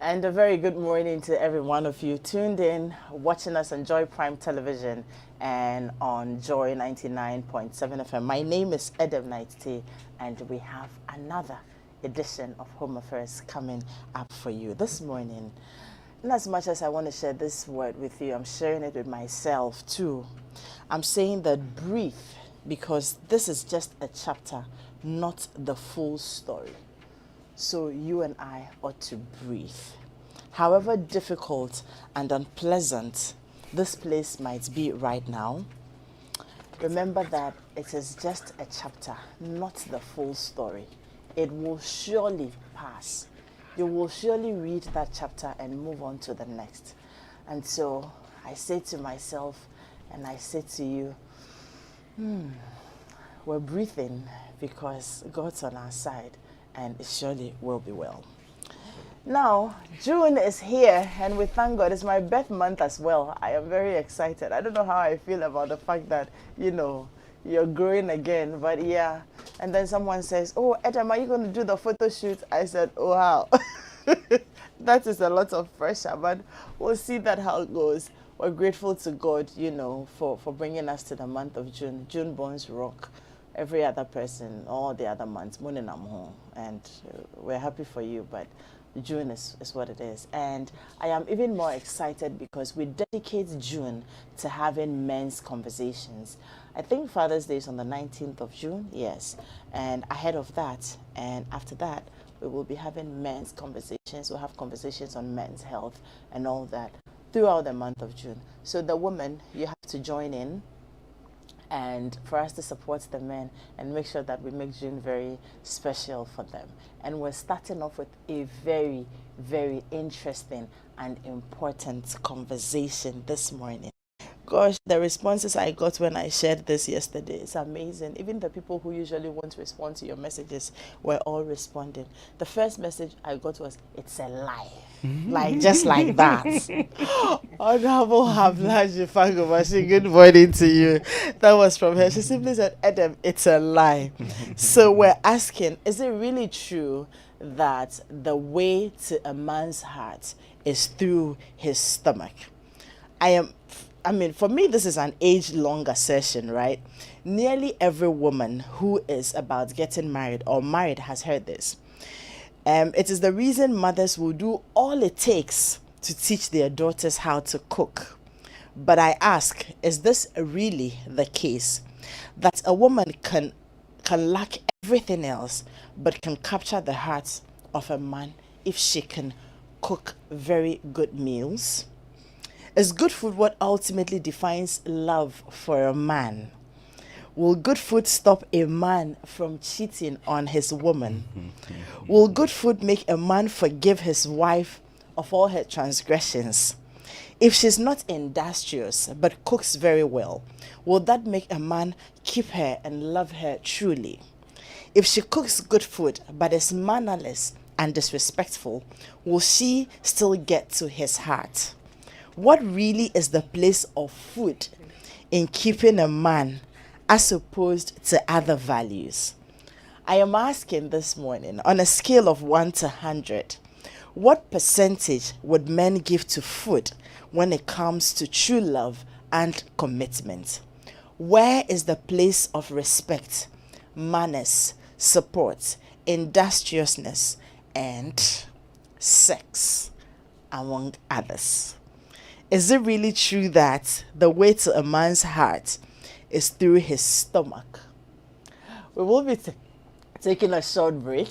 And a very good morning to every one of you tuned in, watching us on Joy Prime Television and on Joy99.7 FM. My name is Edem Nighty, and we have another edition of Home Affairs coming up for you this morning. And as much as I want to share this word with you, I'm sharing it with myself too. I'm saying that breathe, because this is just a chapter, not the full story. So you and I ought to breathe. However difficult and unpleasant this place might be right now, remember that it is just a chapter, not the full story. It will surely pass. You will surely read that chapter and move on to the next. And so I say to myself and I say to you, we're breathing because God's on our side, and it surely will be well. Now, June is here, and we thank God. It's my birth month as well. I am very excited. I don't know how I feel about the fact that, you're growing again, but yeah. And then someone says, oh, Edam, are you going to do the photo shoot? I said, oh, how? That is a lot of pressure, but we'll see that how it goes. We're grateful to God, for bringing us to the month of June. June bones rock. Every other person, all the other months, morning I'm home, and we're happy for you, but June is what it is. And I am even more excited because we dedicate June to having men's conversations. I think Father's Day is on the 19th of June, yes, and ahead of that, and after that, we will be having men's conversations. We'll have conversations on men's health and all that throughout the month of June. So the women, you have to join in, and for us to support the men and make sure that we make June very special for them. And we're starting off with a very, very interesting and important conversation this morning. Gosh, the responses I got when I shared this yesterday is amazing. Even the people who usually won't respond to your messages were all responding. The first message I got was, it's a lie. Like, just like that. Honorable Hablaji Fangomashi, good morning to you. That was from her. She simply said, Edem, it's a lie. So we're asking, is it really true that the way to a man's heart is through his stomach? For me, this is an age-long assertion, right? Nearly every woman who is about getting married or married has heard this. It is the reason mothers will do all it takes to teach their daughters how to cook. But I ask, is this really the case? That a woman can lack everything else, but can capture the heart of a man if she can cook very good meals? Is good food what ultimately defines love for a man? Will good food stop a man from cheating on his woman? Will good food make a man forgive his wife of all her transgressions? If she's not industrious but cooks very well, will that make a man keep her and love her truly? If she cooks good food but is mannerless and disrespectful, will she still get to his heart? What really is the place of food in keeping a man as opposed to other values? I am asking this morning, on a scale of 1 to 100, what percentage would men give to food when it comes to true love and commitment? Where is the place of respect, manners, support, industriousness, and sex, among others? Is it really true that the way to a man's heart is through his stomach? We will be taking a short break.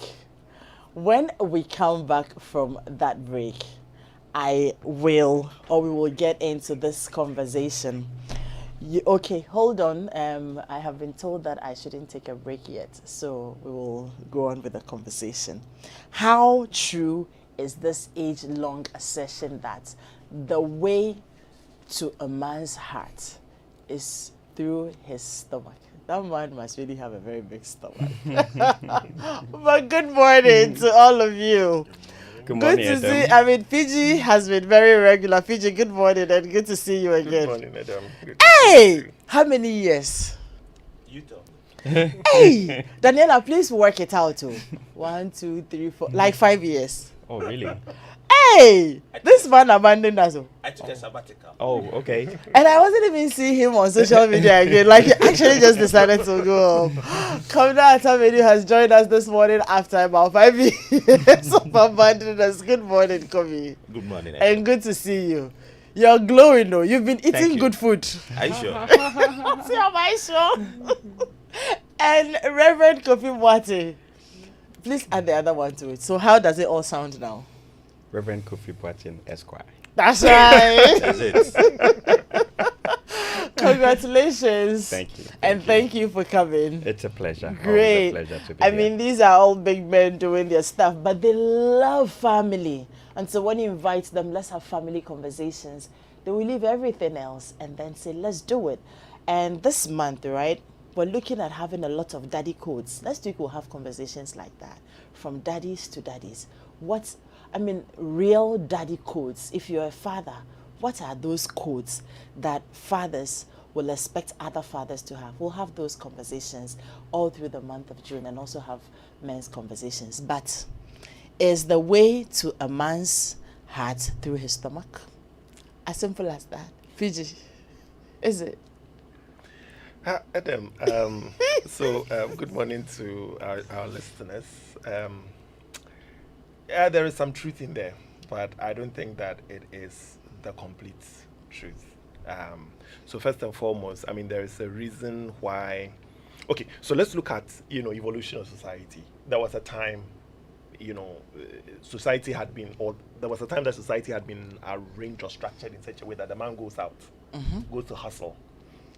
When we come back from that break, we will get into this conversation. Okay, hold on. I have been told that I shouldn't take a break yet, so we will go on with the conversation. How true is this age-long assertion that the way to a man's heart is through his stomach? That man must really have a very big stomach. But good morning to all of you. Good morning, Good to Adam. see. Fiji has been very regular. Fiji, good morning and good to see you again. Good morning, Adam. Good to see you Hey, too. how many years? You tell me. Hey, Daniela, please work it out. 1, 2, 3, 4, like 5 years. Oh, really? Hey, this man abandoned us. I took a sabbatical. Oh, okay. And I wasn't even seeing him on social media again. Like, he actually just decided to go home. Kamina Atamedi has joined us this morning after about 5 years of abandoning us. Good morning, Komi. Good morning. And good to see you. You're glowing though. You've been eating you. good food. Are you sure? See, am I sure? And Reverend Kofi Mwate. Please add the other one to it. So how does it all sound now? Reverend Kofi Boateng, Esquire. That's right. That's it. Congratulations. Thank you. And thank you for coming. It's a pleasure. Great. Always a pleasure to be I here. mean, these are all big men doing their stuff, but they love family. And so when you invite them, let's have family conversations. They will leave everything else and then say, let's do it. And this month, right, we're looking at having a lot of daddy codes. Next week, we'll have conversations like that, from daddies to daddies. Real daddy codes. If you're a father, what are those codes that fathers will expect other fathers to have? We'll have those conversations all through the month of June and also have men's conversations. But is the way to a man's heart through his stomach? As simple as that. Fiji, is it? Adam, good morning to our listeners. There is some truth in there, but I don't think that it is the complete truth. So first and foremost, there is a reason why. Okay, so let's look at evolution of society. There was a time, society had been, or there was a time that society had been arranged or structured in such a way that the man goes out, goes to hustle,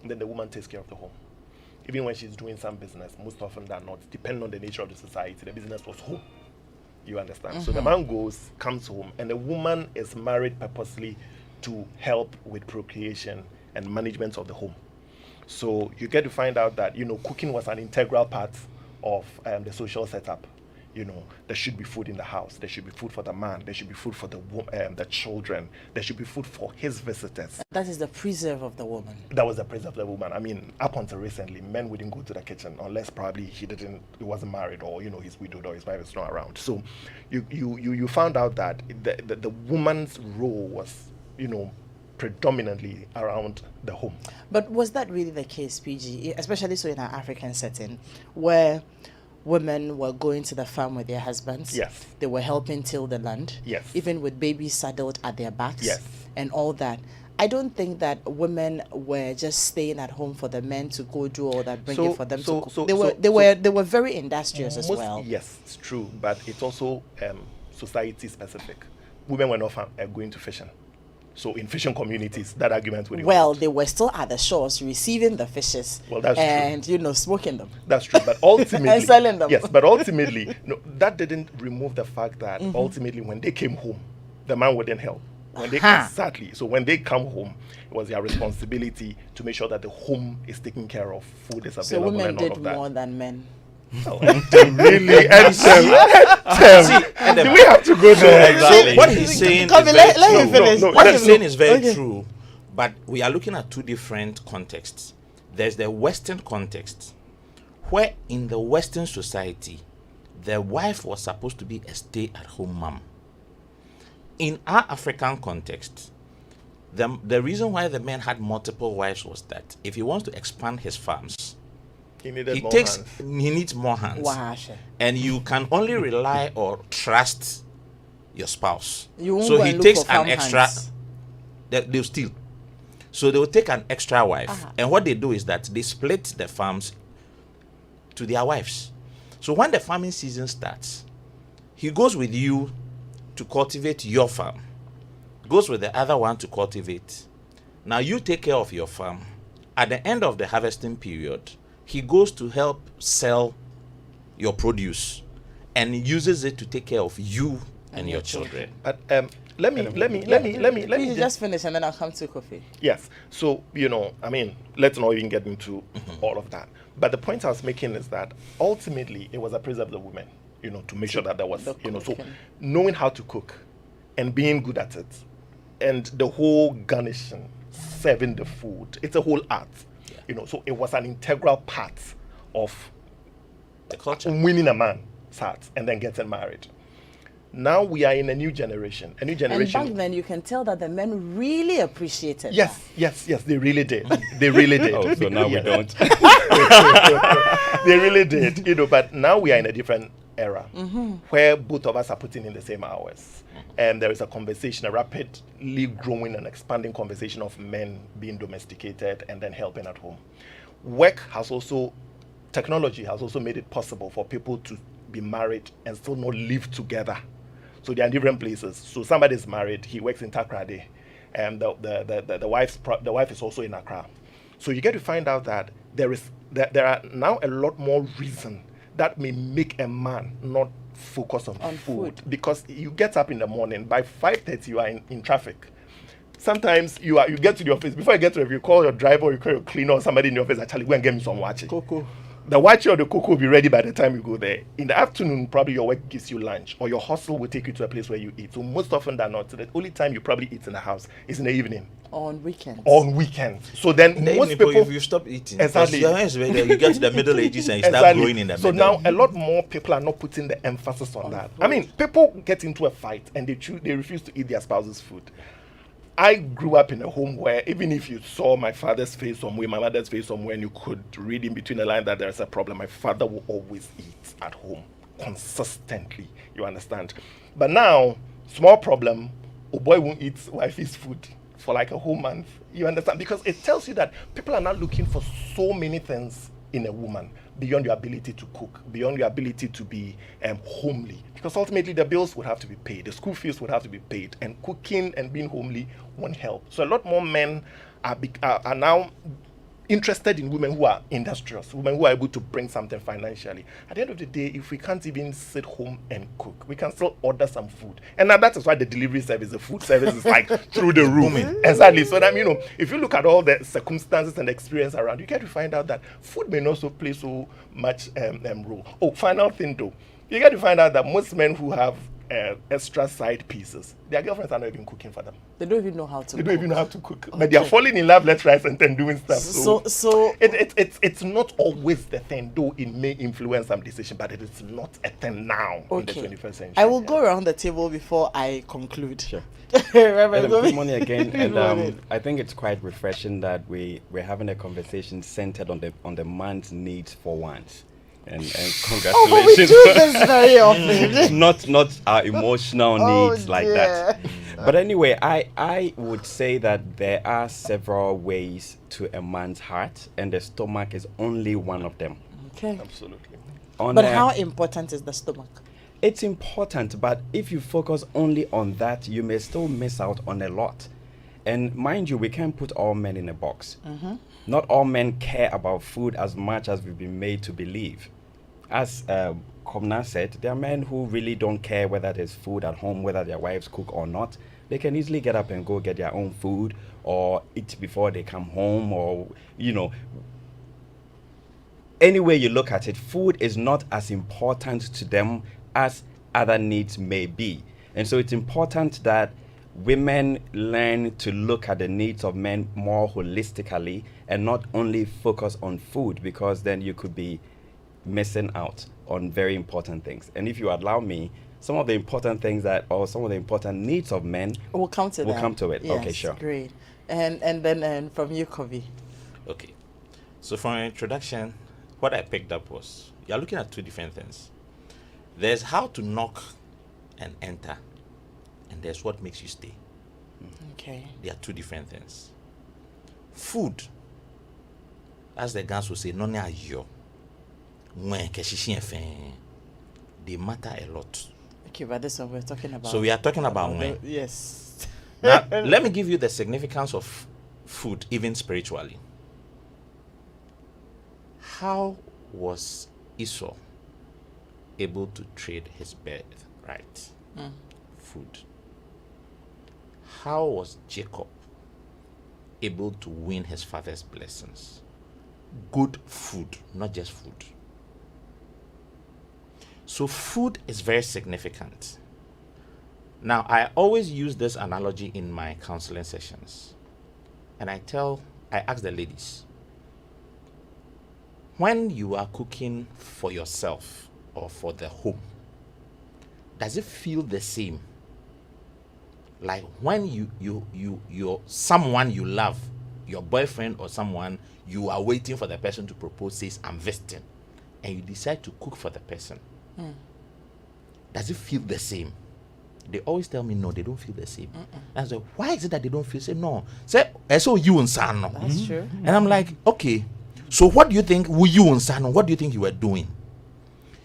and then the woman takes care of the home. Even when she's doing some business, most often than not, depending on the nature of the society, the business was home. You understand? So the man comes home, and the woman is married purposely to help with procreation and management of the home. So you get to find out that, cooking was an integral part of the social setup. There should be food in the house. There should be food for the man. There should be food for the children. There should be food for his visitors. That is the preserve of the woman. That was the preserve of the woman. Up until recently, men wouldn't go to the kitchen unless probably he wasn't married, or he's widowed, or his wife is not around. So you found out that the woman's role was predominantly around the home. But was that really the case, PG, especially so in an African setting where women were going to the farm with their husbands? Yes. They were helping till the land. Yes. Even with babies saddled at their backs. Yes. And all that. I don't think that women were just staying at home for the men to go do all that, bring it for them to cook. They were very industrious as well. Yes, it's true, but it's also society specific. Women were not going to fishing. So in fishing communities, that argument would. Well, they were still at the shores receiving the fishes. Well, that's true. And smoking them. That's true, but ultimately and selling them. Yes, but ultimately, that didn't remove the fact that ultimately, when they came home, the man wouldn't help. Exactly. So when they come home, it was their responsibility to make sure that the home is taken care of, food is available, so women and all did of that. more than men. Oh, really? Do we have to go there? Exactly. What he's saying Let him finish. What he's saying is very true, but we are looking at two different contexts. There's the Western context, where in the Western society, the wife was supposed to be a stay-at-home mom. In our African context, the reason why the man had multiple wives was that if he wants to expand his farms, he needs more hands. Wow. And you can only rely or trust your spouse. So he takes an extra. They'll steal. So they will take an extra wife. And what they do is that they split the farms to their wives. So when the farming season starts, he goes with you to cultivate your farm, goes with the other one to cultivate. Now you take care of your farm. At the end of the harvesting period, he goes to help sell your produce and uses it to take care of you and your children. But let me just finish and then I'll come to Kofi. Yes. So, let's not even get into all of that. But the point I was making is that ultimately it was a preserve of the women, to make sure that there was, so knowing how to cook and being good at it, and the whole garnishing, serving the food, it's a whole art. So it was an integral part of the culture, winning a man's heart and then getting married. Now we are in a new generation. A new And generation. back then, you can tell that the men really appreciated Yes, that. yes, they really did. They really did. Oh, so now we Yes. don't. They really did, but now we are in a different era where both of us are putting in the same hours. And there is a conversation, a rapidly growing and expanding conversation of men being domesticated and then helping at home. Technology has also made it possible for people to be married and still not live together. So they are in different places. So somebody is married, he works in Takrade, and the wife is also in Accra. So you get to find out that there are now a lot more reason that may make a man not focus on food. Because you get up in the morning, by 5:30 you are in traffic. Sometimes you get to the office, before you get to it, you call your driver or you call your cleaner or somebody in the office, actually go and get me some wachi. Cocoa. The wachi or the cocoa will be ready by the time you go there. In the afternoon, probably your work gives you lunch, or your hustle will take you to a place where you eat. So most often than not, the only time you probably eat in the house is in the evening. On weekends. On weekends. So then In the most evening, people... you stop eating. Exactly. Because you get to the Middle Ages and you start growing in the So middle. now a lot more people are not putting the emphasis on that. I mean, people get into a fight and they refuse to eat their spouse's food. I grew up in a home where even if you saw my father's face somewhere, my mother's face somewhere, and you could read in between the line that there's a problem, my father will always eat at home consistently. You understand? But now, small problem, oh boy won't eat wifey's food for like a whole month. You understand? Because it tells you that people are not looking for so many things in a woman beyond your ability to cook, beyond your ability to be homely. Because ultimately the bills would have to be paid, the school fees would have to be paid, and cooking and being homely won't help. So a lot more men are now interested in women who are industrious, women who are able to bring something financially. At the end of the day, if we can't even sit home and cook, we can still order some food. And now that is why the delivery service, the food service is like through the roof. Exactly. So that, if you look at all the circumstances and experience around, you get to find out that food may not so play so much role. Oh, final thing though, you get to find out that most men who have extra side pieces, their girlfriends are not even cooking for them. They don't even know how to They don't even know how to cook. Okay. But they are falling in love left, right, and then doing stuff. So it's not always the thing, though it may influence some decision, but it is not a thing now in the 21st century. I will go around the table before I conclude. Sure. Reverend, Good morning again. Good morning. And I think it's quite refreshing that we're having a conversation centered on the man's needs for once. And congratulations. Oh, we do this very often. not our emotional needs like dear. that. But anyway, I would say that there are several ways to a man's heart, and the stomach is only one of them. Okay. Absolutely. But how important is the stomach? It's important, but if you focus only on that, you may still miss out on a lot. And mind you, we can't put all men in a box. Mm-hmm. Not all men care about food as much as we've been made to believe. As Komna said, there are men who really don't care whether there's food at home, whether their wives cook or not. They can easily get up and go get their own food or eat before they come home, or, any way you look at it, food is not as important to them as other needs may be. And so it's important that women learn to look at the needs of men more holistically and not only focus on food, because then you could be missing out on very important things. And if you allow me, some of the important things some of the important needs of men, We'll come to it. Yes, Okay, sure. Great. And then from you, Kobe. Okay. So from an introduction, what I picked up was, you're looking at two different things. There's how to knock and enter, and there's what makes you stay. Okay. They are two different things. Food, as the guys will say, no yo. They matter a lot. Okay, but this one we're talking about. So we are talking about when. Yes. Now, let me give you the significance of food, even spiritually. How was Esau able to trade his birthright? Food. How was Jacob able to win his father's blessings? Good food, not just food. So food is very significant. Now, I always use this analogy in my counseling sessions. And I ask the ladies, when you are cooking for yourself or for the home, does it feel the same? Like when you're someone you love, your boyfriend or someone, you are waiting for the person to propose, says, I'm visiting, and you decide to cook for the person. Does it feel the same? They always tell me no, they don't feel the same. And I say, why is it that they don't feel the same? No. Say, so you and Sano. That's true. And I'm like, okay. So what do you think you and Sano, what do you think you were doing?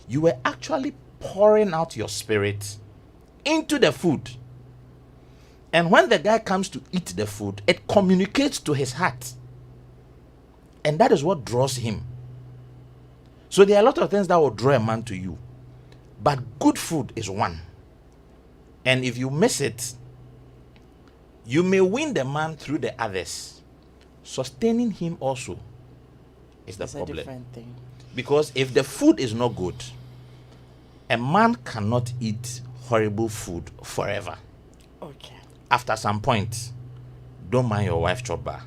You were actually pouring out your spirit into the food. And when the guy comes to eat the food, it communicates to his heart. And that is what draws him. So there are a lot of things that will draw a man to you. But good food is one. And if you miss it, you may win the man through the others. Sustaining him also is the It's problem. a different thing. Because if the food is not good, a man cannot eat horrible food forever. Okay. After some point, don't mind your wife chopper.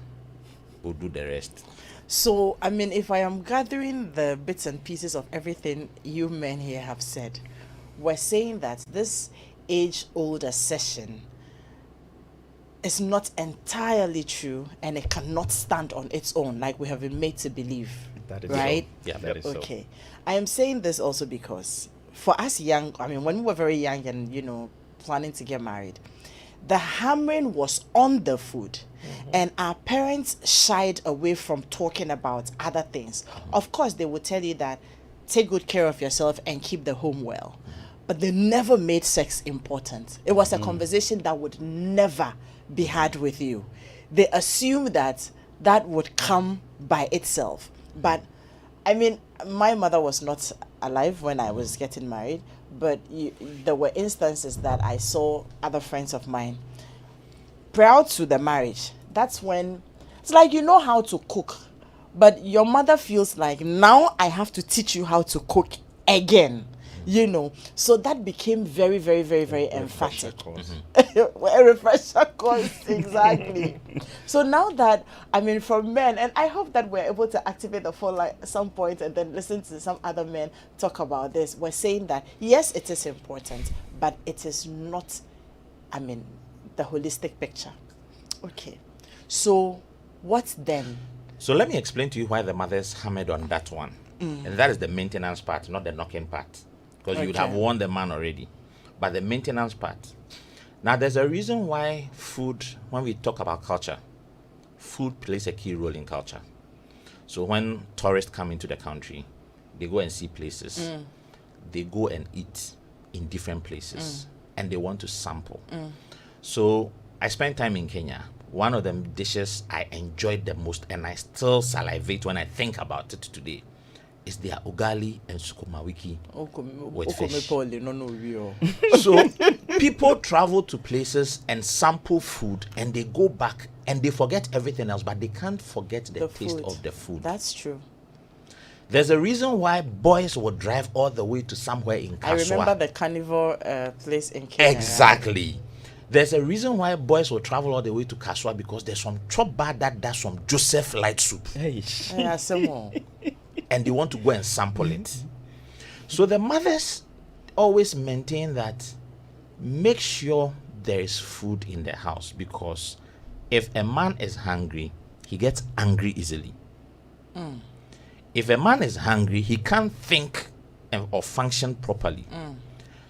We'll do the rest. So, I mean, if I am gathering the bits and pieces of everything you men here have said, we're saying that this age-old assertion is not entirely true and it cannot stand on its own like we have been made to believe. That is right? So. Yeah, that is so. Okay. I am saying this also because for us young, I mean, when we were very young and, you know, planning to get married, the hammering was on the food. And our parents shied away from talking about other things. Of course, they would tell you that take good care of yourself and keep the home well. But they never made sex important. It was a conversation that would never be had with you. They assumed that that would come by itself. But, I mean, my mother was not alive when I was getting married, but there were instances that I saw other friends of mine prior to the marriage. That's when it's like you know how to cook, but your mother feels like now I have to teach you how to cook again, you know. So that became very, very, very, very emphatic. A refresher course, exactly. So now that, I mean, for men, and I hope that we're able to activate the phone line at some point and then listen to some other men talk about this. We're saying that yes, it is important, but it is not, I mean, the holistic picture. Okay. So what then? So let me explain to you why the mothers hammered on that one. And that is the maintenance part, not the knocking part. Because you would have won the man already. But the maintenance part. Now there's a reason why food, when we talk about culture, food plays a key role in culture. So when tourists come into the country, they go and see places. They go and eat in different places. And they want to sample. So I spent time in Kenya. One of the dishes I enjoyed the most, and I still salivate when I think about it today, is their ugali and sukuma wiki with fish. So people travel to places and sample food, and they go back and they forget everything else, but they can't forget the taste of the food. That's true. There's a reason why boys would drive all the way to somewhere in Kaswa. I remember the carnivore place in Kenya. Exactly. Right? There's a reason why boys will travel all the way to Kaswa, because there's some chop bar that does some Joseph light soup. Yeah, some more. And they want to go and sample it. So the mothers always maintain that make sure there is food in the house, because if a man is hungry, he gets angry easily. If a man is hungry, he can't think or function properly.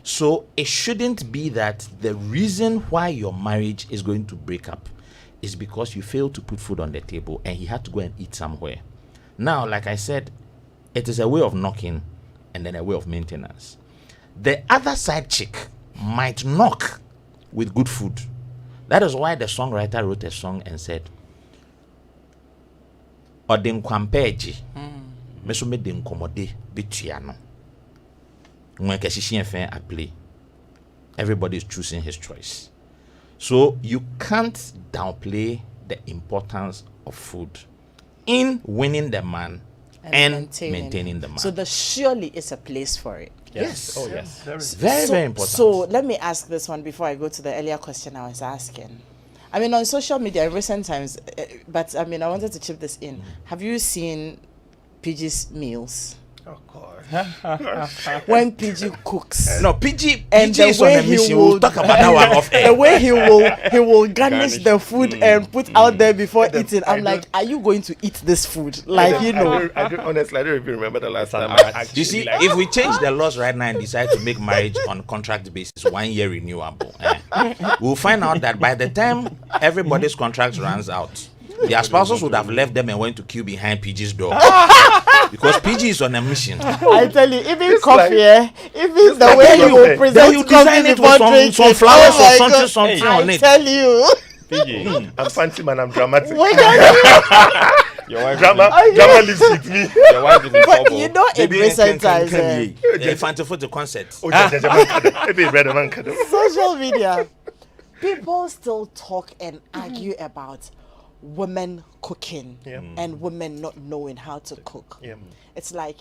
So it shouldn't be that the reason why your marriage is going to break up is because you failed to put food on the table and he had to go and eat somewhere. Now, like I said, it is a way of knocking and then a way of maintenance. The other side chick might knock with good food. That is why the songwriter wrote a song and said, Odinkwampeji, meso me dinkomode bitiano. I play. Everybody is choosing his choice. So you can't downplay the importance of food in winning the man and maintaining the man. So there surely is a place for it. Yes. Oh, yes. Very important. So let me ask this one before I go to the earlier question I was asking. I mean, on social media in recent times, but I mean, I wanted to chip this in. Have you seen PG's meals? Oh God. When PG cooks. No, PG And PG the is on way a he mission. will- We'll talk about that one off The air. way he will garnish Garnish. the food and put out there before And then eating. I I'm like, don't- are you going to eat this food? Like, you know. I don't honestly, I don't even remember the last an time. art. I actually You see, like, if we change the laws right now and decide to make marriage on contract basis, 1 year renewable, we'll find out that by the time everybody's contract runs out, their spouses would have left them and went to queue behind PG's door. Because PG is on a mission. I tell you, even It's coffee, like- even the like way a you good will thing. present Then you design coffee it with before drinking. some flowers Oh my or something, God. something I on it. tell you. PG, I'm fancy man, I'm dramatic. Wait, I- your wife Drama, is drama lives with me. in, your wife is in but trouble. you know, in recent times, Infante for the concert. Oh, maybe read a man. social media, people still talk and argue about women cooking Yeah. and women not knowing how to cook. Yeah. It's like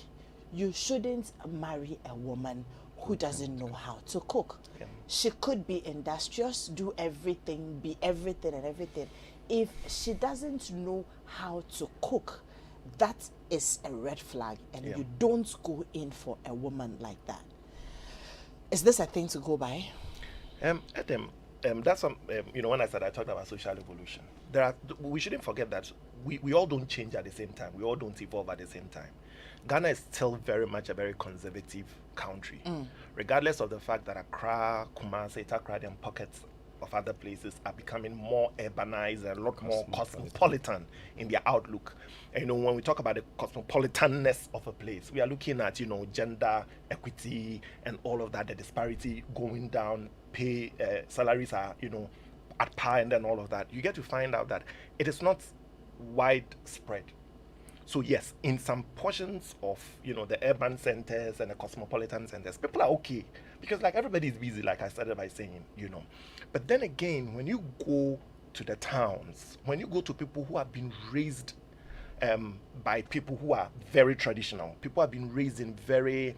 you shouldn't marry a woman who doesn't know how to cook. Yeah. She could be industrious, do everything, be everything and everything. If she doesn't know how to cook, that is a red flag, and Yeah. you don't go in for a woman like that. Is this a thing to go by? Adam, that's some, when I said I talked about social evolution, we shouldn't forget that we all don't change at the same time. We all don't evolve at the same time. Ghana is still very much a very conservative country, regardless of the fact that Accra, Kumasi, Takoradi, and pockets of other places are becoming more urbanized and a lot more cosmopolitan in their outlook. And when we talk about the cosmopolitanness of a place, we are looking at gender equity and all of that, the disparity going down, pay salaries are at par, and then all of that. You get to find out that it is not widespread. So yes, in some portions of the urban centers and the cosmopolitan centers, people are okay because like everybody is busy, like I started by saying, But then again, when you go to the towns, when you go to people who have been raised by people who are very traditional, people have been raised in very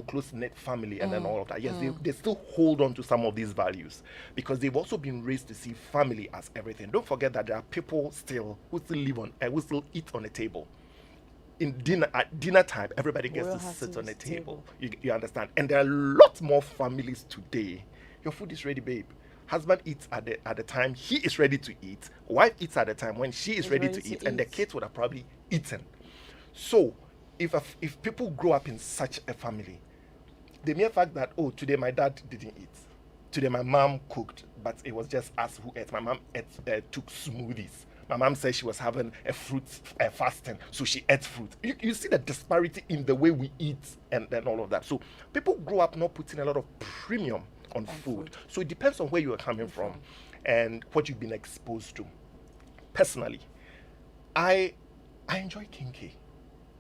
close-knit family and then all of that. Yes, they still hold on to some of these values because they've also been raised to see family as everything. Don't forget that there are people still who still live on, who still eat on a table. At dinner time, everybody gets to sit on a table. You understand? And there are lots more families today. Your food is ready, babe. Husband eats at the time he is ready to eat. Wife eats at the time when she is ready to eat, and the kids would have probably eaten. So, if people grow up in such a family, the mere fact that today my dad didn't eat, today my mom cooked, but it was just us who ate. My mom took smoothies. My mom said she was having a fruit fasting, so she ate fruit. You see the disparity in the way we eat and all of that. So people grow up not putting a lot of premium on food. So it depends on where you are coming from and what you've been exposed to. Personally, I enjoy kinky,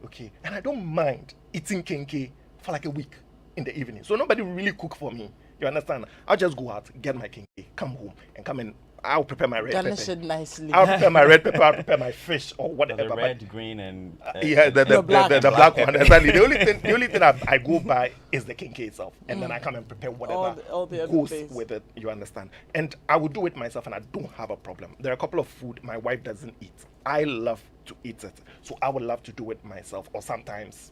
okay, and I don't mind eating kinky for like a week in the evening. So nobody will really cook for me. You understand? I'll just go out, get my kinky, come home, and come in. I'll prepare my red Garnish pepper. it nicely. I'll prepare my red pepper. I'll prepare my fish or whatever. the red, green, and The black one. Exactly. The only thing I go by is the kinky itself, and then I come and prepare whatever all the other goes things. with it. You understand? And I would do it myself, and I don't have a problem. There are a couple of food my wife doesn't eat. I love to eat it, so I would love to do it myself. Or sometimes,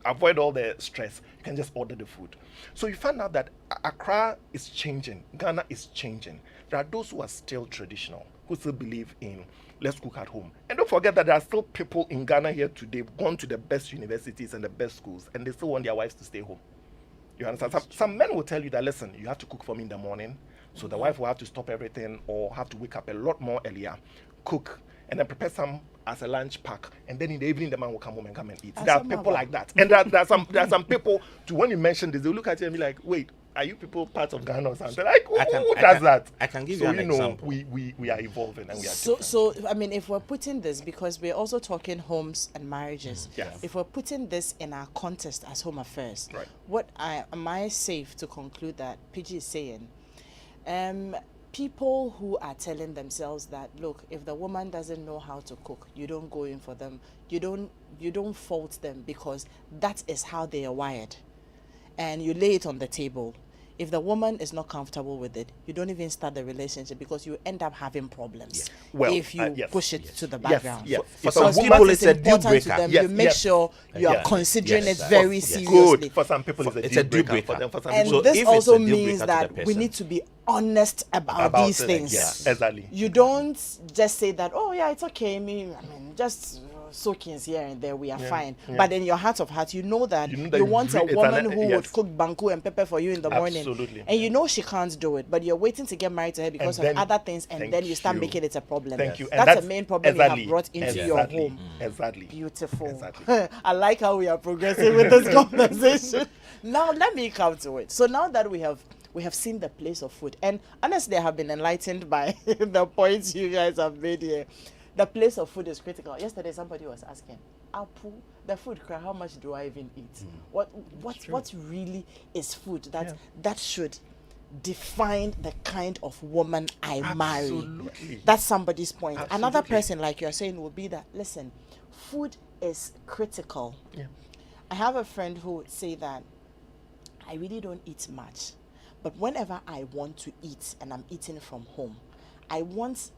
avoid all the stress, you can just order the food. So you find out that Accra is changing, Ghana is changing. There are those who are still traditional, who still believe in let's cook at home. And don't forget that there are still people in Ghana here today gone to the best universities and the best schools, and they still want their wives to stay home. You understand? Some men will tell you that, listen, you have to cook for me in the morning, so the wife will have to stop everything or have to wake up a lot more earlier, cook, and then prepare some as a lunch pack, and then in the evening the man will come home and come and eat. There are people like that, and there are some people. To when you mention this, they will look at you and be like, "Wait, are you people part of Ghana or something?" Like, who does that? I can give so, you an example. We are evolving and we are So I mean, if we're putting this, because we're also talking homes and marriages, Yes. if we're putting this in our context as home affairs, Right. am I safe to conclude that PG is saying? People who are telling themselves that, look, if the woman doesn't know how to cook, you don't go in for them. You don't fault them because that is how they are wired, and you lay it on the table. if the woman is not comfortable with it, you don't even start the relationship, because you end up having problems Well, if you yes, push it to the background. yes. For If some a Because people, what it's is a deal important to breaker. them, Yes, you make yes. sure you are Yeah. considering Yes. it very Yes. seriously. Good. For some people, It's a deal breaker. For some And people, So this if it's also a deal means breaker to that the we person- need to be honest about these it, things. yes, exactly. You don't just say that, oh yeah, it's okay. Just soakings here and there, we are fine. yeah. But in your heart of hearts, you know that You you, know that want a it's woman an- who yes. would cook banku and pepper for you in the morning. Absolutely. And you know she can't do it, but you're waiting to get married to her because And of then- other things, and thank then you start you. making it a problem. Thank you. And That's the main problem you exactly, have brought into your exactly, home. Exactly. Beautiful. Exactly. I like how we are progressing with this conversation. Now let me come to it. So now that we have seen the place of food, and honestly, I have been enlightened by the points you guys have made here. The place of food is critical. Yesterday, somebody was asking, Apu, the food cry, how much do I even eat? What really is food that should define the kind of woman I marry? Absolutely. That's somebody's point. Another Absolutely. person, like you're saying, will be that, listen, food is critical. Yeah. I have a friend who would say that I really don't eat much, but whenever I want to eat and I'm eating from home, I want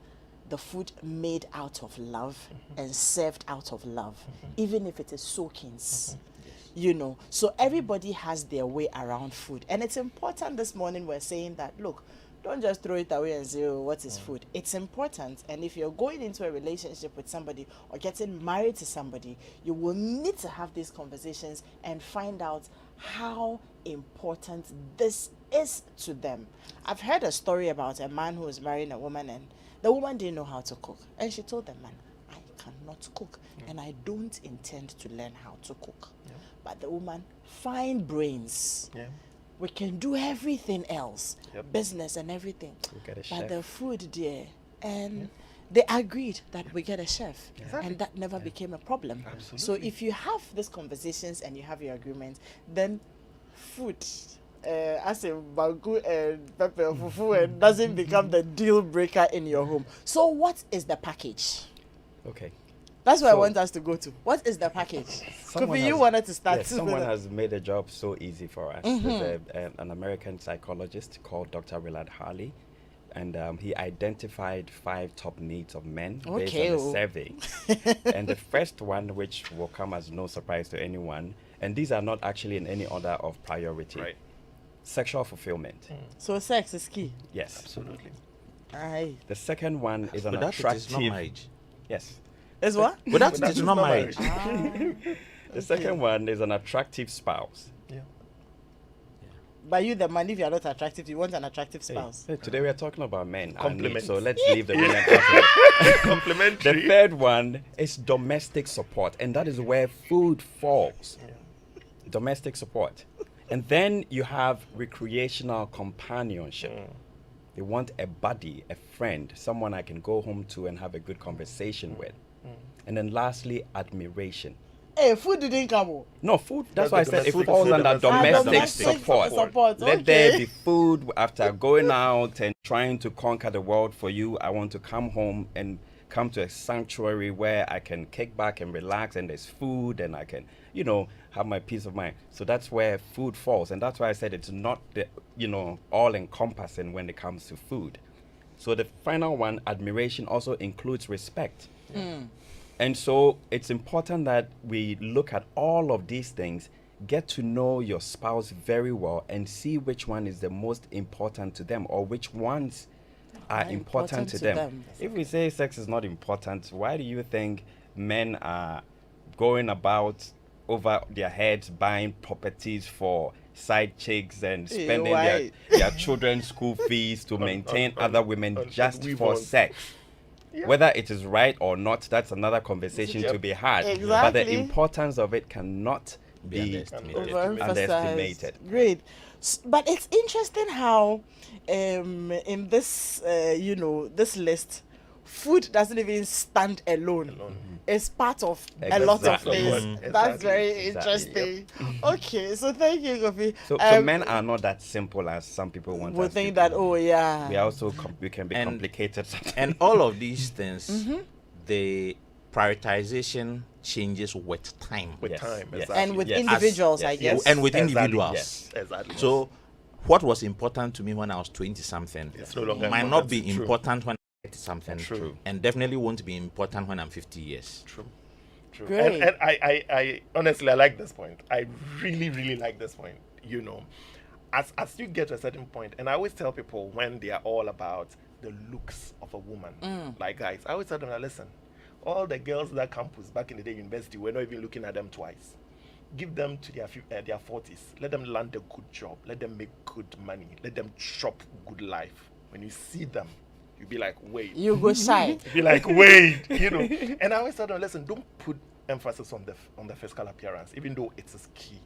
the food made out of love and served out of love, even if it is soakings. So everybody has their way around food, and it's important. This morning we're saying that, look, don't just throw it away and say, oh, what is food? It's important. And if you're going into a relationship with somebody or getting married to somebody, you will need to have these conversations and find out how important this is to them. I've heard a story about a man who was marrying a woman, and the woman didn't know how to cook. And she told the man, I cannot cook, and I don't intend to learn how to cook. But the woman, fine brains. Yeah. We can do everything else, Yep. business and everything. We get a But chef. the food there, and they agreed that we get a chef, Exactly. and that never became a problem. So Absolutely. if you have these conversations and you have your agreements, then food, as in bangu and pepper fufu, and doesn't become the deal breaker in your home. So what is the package? Okay. That's what I So- want us to go to. What is the package? Someone Kofi, you has- wanted to start. Yes, with someone it. has made the job so easy for us. There's an American psychologist called Dr. Willard Harley, and he identified 5 top needs of men based Okay, on oh. a survey. And the first one, which will come as no surprise to anyone, and these are not actually in any order of priority. Right. Sexual fulfillment. So sex is key. Yes. Absolutely. Aye. The second one is an Without it, attractive. it's not marriage. Yes. Is what? Without it, Without it's it, not it's not marriage. The second one is an attractive spouse. Yeah. But you, the man, if you are not attractive, you want an attractive spouse. Hey, today we are talking about men. our needs, Compliments. So let's leave the women out of it. Complimentary. The third one is domestic support, and that is where food falls. Domestic support. And then you have recreational companionship. They want a buddy, a friend, someone I can go home to and have a good conversation with. And then lastly, admiration. Hey, food didn't come. Oh. No, food. That's That's why I the said it domestic- falls food under domestic- domestic support. support, Let there okay. be food after going out and trying to conquer the world for you. I want to come home and come to a sanctuary where I can kick back and relax, and there's food, and I can, have my peace of mind. So that's where food falls, and that's why I said it's not the, all encompassing when it comes to food. So the final one, admiration, also includes respect. And so it's important that we look at all of these things, get to know your spouse very well, and see which one is the most important to them, or which ones are important to them. If we say sex is not important, why do you think men are going about over their heads buying properties for side chicks and spending why? their children's school fees to maintain other women just we for want- sex? Whether it is right or not, that's another conversation to be had. But the Exactly. importance of it cannot Be be underestimated. Overemphasized. underestimated. Great. But it's interesting how in this this list, food doesn't even stand alone. It's part of a lot of Exactly. things. Exactly. That's very Exactly. interesting. Okay, so thank you, Kofi. So men are not that simple as some people want would us think to that, be. oh yeah. We also we can be And- complicated sometimes. And all of these things, the prioritization changes with time. With Yes, time. yes. Exactly. And with Yes. individuals, I Yes, guess. yes. And with Exactly. individuals. Yes. Exactly. So what was important to me when I was 20 something It's no longer might not important. be True. important when I'm 30 something. True. And definitely won't be important when I'm 50 years. True. True. Great. And I honestly, I like this point. I really, really like this point. You know, as you get to a certain point, and I always tell people when they are all about the looks of a woman, like guys, I always tell them, listen, all the girls that campus back in the day, university, we're not even looking at them twice. Give them to their 40s. Let them land a good job. Let them make good money. Let them chop good life. When you see them, you be like, wait. You go shy. Be like, wait, you know. And I always tell them, listen, don't put emphasis on the physical appearance, even though it is key.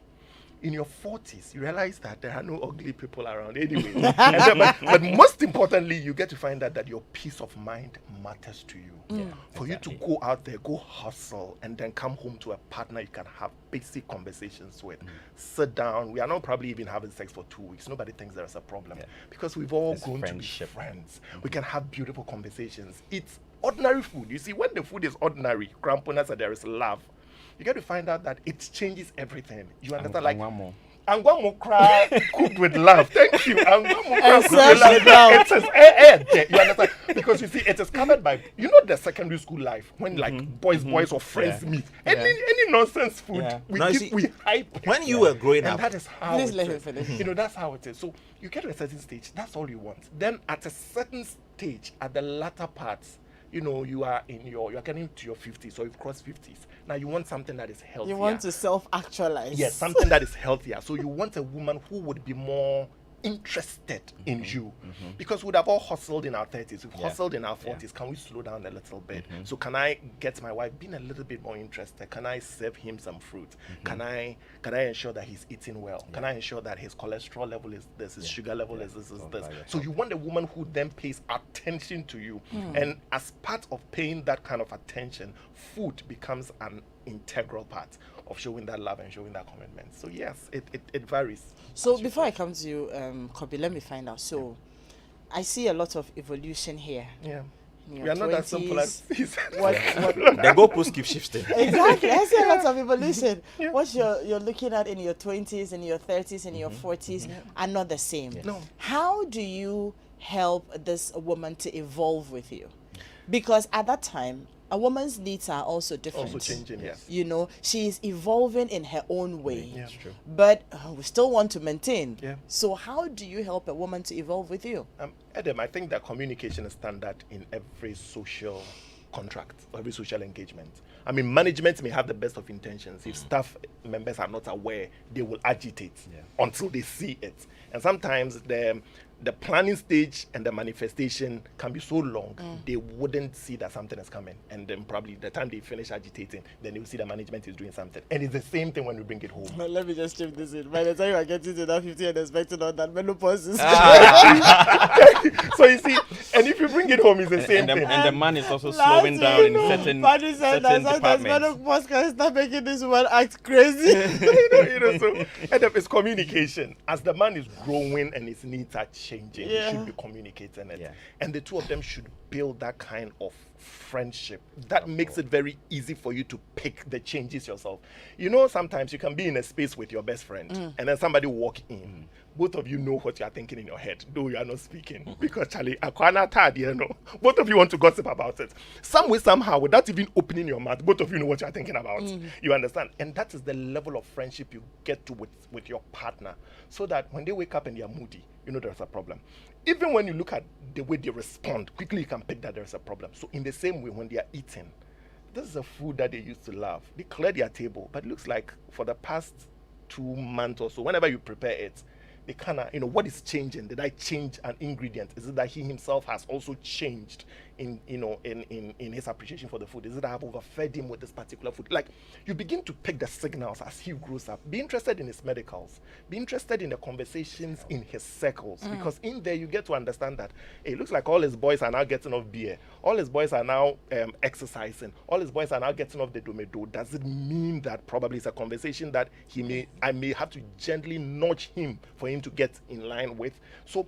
In your 40s, you realize that there are no ugly people around anyway. But most importantly, you get to find out that your peace of mind matters to you. For you to go out there, go hustle, and then come home to a partner you can have basic conversations with. Sit down. We are not probably even having sex for 2 weeks. Nobody thinks there's a problem. Because we've all It's grown friendship. to be friends. We can have beautiful conversations. It's ordinary food. You see, when the food is ordinary, cramponess, and there is love, you get to find out that it changes everything. You understand? Like, one more. Angwamu cry cooked with love. Thank you. Angwamu cry And cooked with served love. with love. It is you understand? Because you see, it is covered by the secondary school life when like boys or friends meet. Any nonsense food Yeah. we hype. When you were growing and up, that is how Please it let is. him finish. You know, that's how it is. So you get to a certain stage, that's all you want. Then at a certain stage, at the latter parts, you know, you're getting to your 50s or you've crossed 50s. Now you want something that is healthier. You want to self-actualize. Yes, something that is healthier. So you want a woman who would be more interested in you, because we'd have all hustled in our 30s, we've hustled in our 40s. Can we slow down a little bit? So can I get my wife being a little bit more interested? Can I serve him some fruit? Can I ensure that he's eating well? Can I ensure that his cholesterol level is this, his sugar level is this, So you want a woman who then pays attention to you, and as part of paying that kind of attention, food becomes an integral part of showing that love and showing that commitment. So yes, it varies. So before I come to you, Kobe, let me find out. So I see a lot of evolution here. Yeah. In your We are not as simple as 20s. he said. What the goalposts keep shifting. exactly? I see a lot of evolution. What you're looking at in your 20s, in your 30s, in your 40s are not the same. No. How do you help this woman to evolve with you? Because at that time, a woman's needs are also different. Also changing, yes. You know, she is evolving in her own way. Yeah, that's true. But we still want to maintain. Yeah. So how do you help a woman to evolve with you? Adam, I think that communication is standard in every social contract, every social engagement. I mean, management may have the best of intentions. If staff members are not aware, they will agitate until they see it. And sometimes the planning stage and the manifestation can be so long, they wouldn't see that something is coming. And then probably the time they finish agitating, then you'll see the management is doing something. And it's the same thing when we bring it home. Well, let me just chip this in. By the time you are getting to that 50 and expecting on that menopause is So you see, and if you bring it home, it's the same thing. And the man is also slowing down in certain departments. menopause can start making this woman act crazy. So and it's communication. As the man is growing and his needs are changing, he should be communicating it. Yeah. And the two of them should build that kind of friendship that makes it very easy for you to pick the changes yourself. You know, sometimes you can be in a space with your best friend and then somebody walk in. Both of you know what you are thinking in your head, though you are not speaking. Because Charlie, both of you want to gossip about it. Some way, somehow, without even opening your mouth, both of you know what you are thinking about. You understand? And that is the level of friendship you get to with your partner. So that when they wake up and they are moody, you know there's a problem. Even when you look at the way they respond, quickly you can pick that there's a problem. So in the same way, when they are eating, this is a food that they used to love. They clear their table, but it looks like for the past 2 months or so, whenever you prepare it, they kind of, what is changing? Did I change an ingredient? Is it that he himself has also changed in his appreciation for the food? Is it that I have overfed him with this particular food? Like, you begin to pick the signals as he grows up. Be interested in his medicals. Be interested in the conversations in his circles. Because in there, you get to understand that it looks like all his boys are now getting off beer. All his boys are now exercising. All his boys are now getting off the domedo. Does it mean that probably it's a conversation that I may have to gently nudge him for him to get in line with? So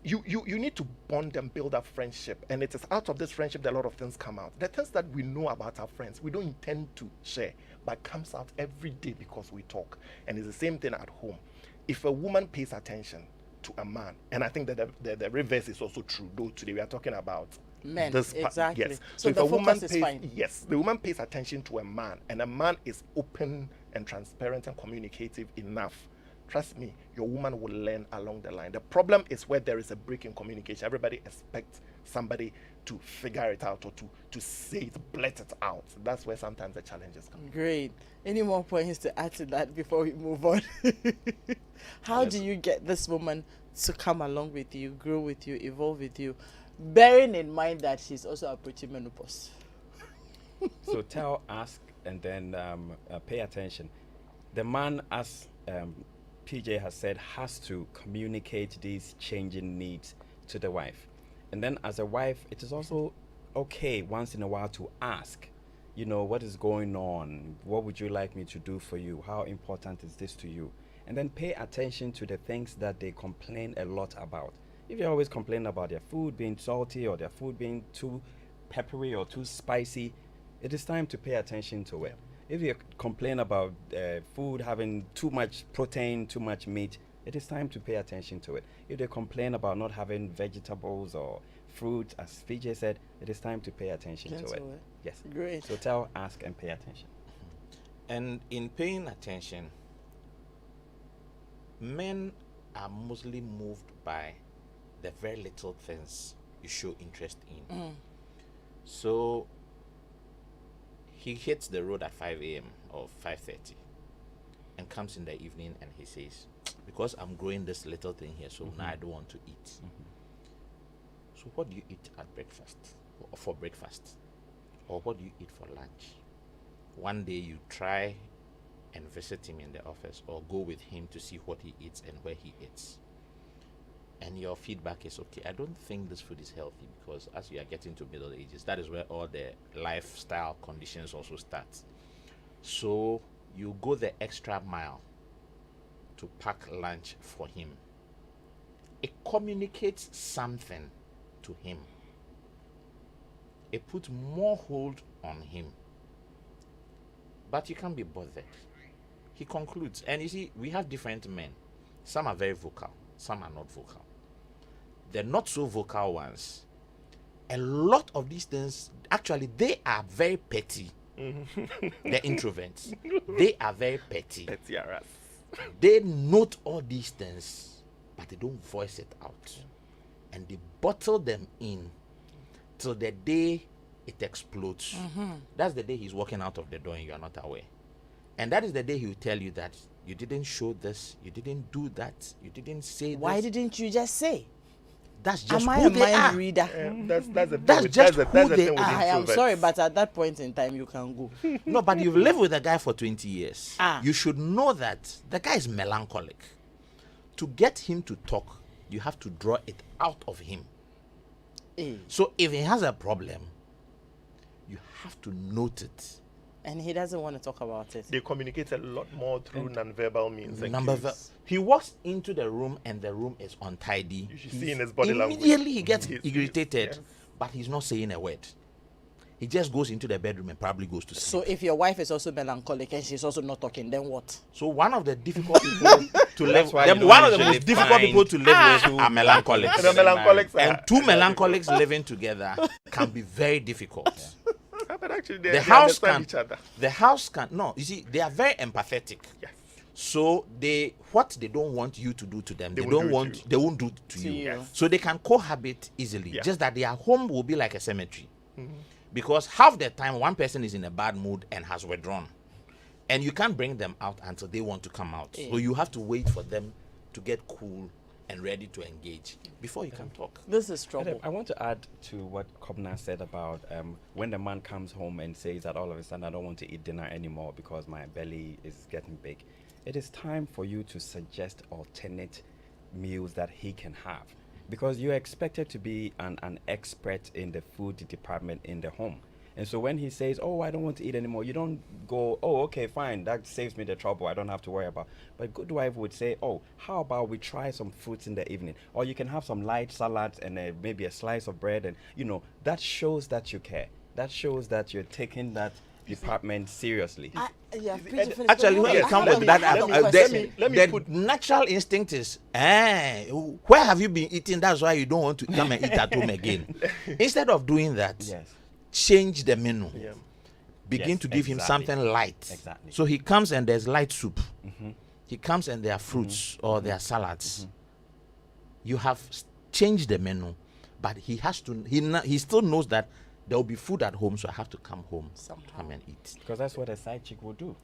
you need to bond and build a friendship, and it is out of this friendship that a lot of things come out. The things that we know about our friends, we don't intend to share, but comes out every day because we talk. And it's the same thing at home. if a woman pays attention to a man, and I think that the reverse is also true, though today we are talking about Men, this exactly. yes. So if the a woman focus is pays, fine. yes, the woman pays attention to a man, and a man is open and transparent and communicative enough, trust me, your woman will learn along the line. The problem is where there is a break in communication. Everybody expects somebody to figure it out or to say it, blurt it out. That's where sometimes the challenges come. Great. Any more points to add to that before we move on? How do you get this woman to come along with you, grow with you, evolve with you, bearing in mind that she's also approaching menopause? So tell, ask, and then pay attention. The man, as PJ has said, has to communicate these changing needs to the wife. And then as a wife, it is also okay once in a while to ask, you know, what is going on? What would you like me to do for you? How important is this to you? And then pay attention to the things that they complain a lot about. If you always complain about their food being salty or their food being too peppery or too spicy, it is time to pay attention to it. If you complain about food having too much protein, too much meat, it is time to pay attention to it. If they complain about not having vegetables or fruit, as PJ said, it is time to pay attention to it. Yes. Great. So tell, ask, and pay attention. And in paying attention, men are mostly moved by the very little things you show interest in. So he hits the road at 5 a.m. or 5:30 and comes in the evening and he says, because I'm growing this little thing here, so now I don't want to eat. So what do you eat at breakfast or for breakfast? Or what do you eat for lunch? One day you try and visit him in the office or go with him to see what he eats and where he eats. And your feedback is, okay, I don't think this food is healthy, because as you are getting to middle ages, that is where all the lifestyle conditions also start. So you go the extra mile to pack lunch for him. It communicates something to him. It puts more hold on him. But you can't be bothered. He concludes. And you see, we have different men. Some are very vocal, some are not vocal. The not so vocal ones, a lot of these things, actually, they are very petty. The introverts, they are very petty. Petty are us. They note all these things, but they don't voice it out. And they bottle them in till the day it explodes. That's the day he's walking out of the door and you are not aware. And that is the day he will tell you that you didn't show this, you didn't do that, you didn't say this. Why didn't you just say? That's just Am I who a they mind are. reader? That's just the who thing they with are. I am introverts. sorry, but at that point in time, you can go. No, but you've lived with a guy for 20 years. Ah. You should know that the guy is melancholic. To get him to talk, you have to draw it out of him. So if he has a problem, you have to note it. And he doesn't want to talk about it. They communicate a lot more through non-verbal means. and Number cues. he walks into the room and the room is untidy. You should see in his body language. Immediately he gets Yes, irritated, yes. but he's not saying a word. He just goes into the bedroom and probably goes to sleep. So if your wife is also melancholic and she's also not talking, then what? So one of the difficult people to live That's why you don't one of the usually most difficult find people to live with are melancholics. And the melancholics are, And two melancholics living together can be very difficult. but actually The they house understand can each other. the house can no, you see, they are very empathetic. Yes. So what they don't want you to do to them, they won't don't do it want to you. they won't do it to To you. you. Yes. So they can cohabit easily. Yeah. Just that their home will be like a cemetery. Because half the time one person is in a bad mood and has withdrawn. And you can't bring them out until they want to come out. So you have to wait for them to get cool and ready to engage before you can talk. This is trouble. I want to add to what Kobna said about when the man comes home and says that all of a sudden I don't want to eat dinner anymore because my belly is getting big. It is time for you to suggest alternate meals that he can have, because you're expected to be an expert in the food department in the home. And so when he says, oh, I don't want to eat anymore, you don't go, oh, okay, fine, that saves me the trouble, I don't have to worry about. But good wife would say, oh, how about we try some fruits in the evening? Or you can have some light salads and maybe a slice of bread. And, you know, that shows that you care. That shows that you're taking that department seriously. Yeah, and- Preacher Phillips, Actually, but when I you have come a- with that, I have a the question. let me put- natural instinct is, where have you been eating? That's why you don't want to come and eat at home again. Instead of doing that, Yes. change the menu. Yeah. Begin Yes, to give him exactly. something light. Exactly. So he comes and there's light soup. He comes and there are fruits or there are salads. You have changed the menu, but he has to. He still knows that there will be food at home, so I have to come home to come and eat. Because that's what a side chick will do.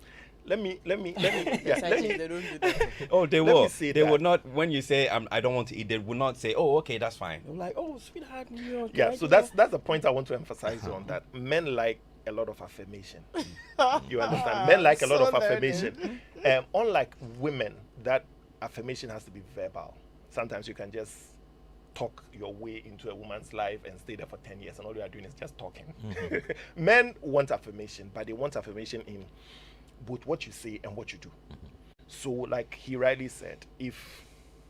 Let me yeah, Besides, let me they don't do that. Oh, they Let will. me say They that. will not. When you say I don't want to eat, they will not say, "Oh, okay, that's fine." They're like, "Oh, sweetheart, you know, can yeah, I so get that's the point I want to emphasize on, that men like a lot of affirmation. You understand? Men like a lot So of learned. affirmation. Unlike women, that affirmation has to be verbal. Sometimes you can just talk your way into a woman's life and stay there for 10 years, and all you are doing is just talking. Men want affirmation, but they want affirmation in both what you say and what you do. So, like he rightly said, if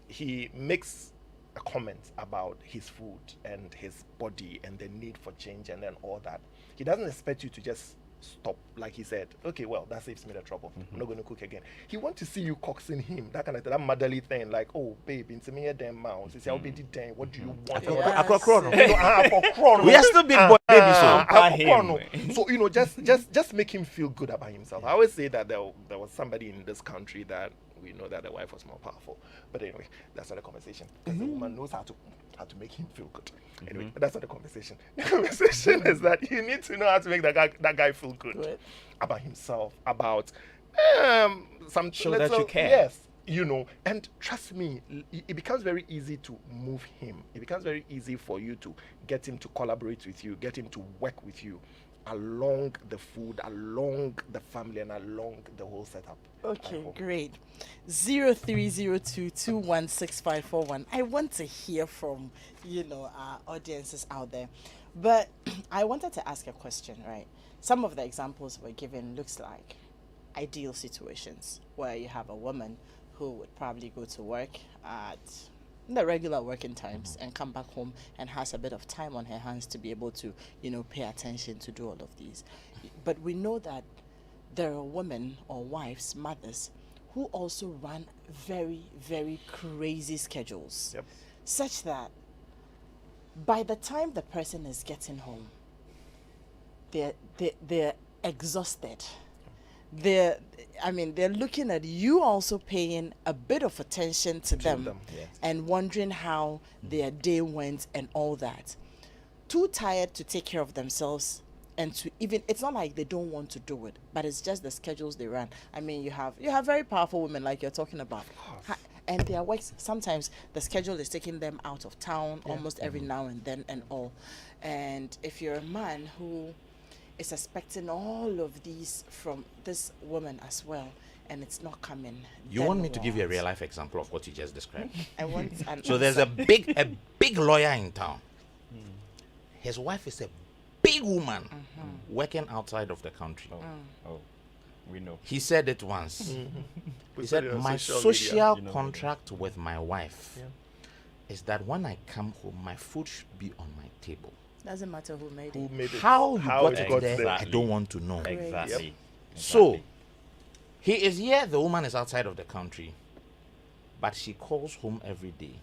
he makes a comment about his food and his body and the need for change and then all that, he doesn't expect you to just stop. Like he said, okay, well, that saves me the trouble. I'm not going to cook again. He wants to see you coaxing him, that kind of that motherly thing, like, oh, babe, into me a damn mouse. He said, I'll be the damn. What do you want? Yes. We are still big boy babies, so So just make him feel good about himself. I always say that there was somebody in this country that we know that the wife was more powerful, but anyway, that's not a conversation. Because the woman knows how to make him feel good. Anyway, that's not the conversation. The conversation is that you need to know how to make that guy feel good Good. about himself, about some Show that you care. Yes, and trust me, it becomes very easy to move him. It becomes very easy for you to get him to collaborate with you, get him to work with you along the food, along the family, and along the whole setup. Okay, I hope. great. 0302216541. I want to hear from our audiences out there, but I wanted to ask a question. Right, some of the examples we're given looks like ideal situations where you have a woman who would probably go to work at the regular working times and come back home and has a bit of time on her hands to be able to pay attention to do all of these. But we know that there are women or wives, mothers, who also run very, very crazy schedules. Yep. Such that by the time the person is getting home, they're exhausted. They're looking at you also paying a bit of attention to them, yes. and wondering how their day went and all that. Too tired to take care of themselves, and to even, it's not like they don't want to do it, but it's just the schedules they run. I mean, you have very powerful women like you're talking about. And their works, sometimes the schedule is taking them out of town almost every now and then and all. And if you're a man who is expecting all of these from this woman as well, and it's not coming. You want me to give you a real life example of what you just described? I want an So there's a big lawyer in town. His wife is a big woman working outside of the country. Oh, we know. He said it once. We He said said, it on my social social media. contract with my wife is that when I come home, my food should be on my table. Doesn't matter who made Who it. made it? How you How got it it got there, there. I don't want to know. Exactly. So, he is here, the woman is outside of the country, but she calls home every day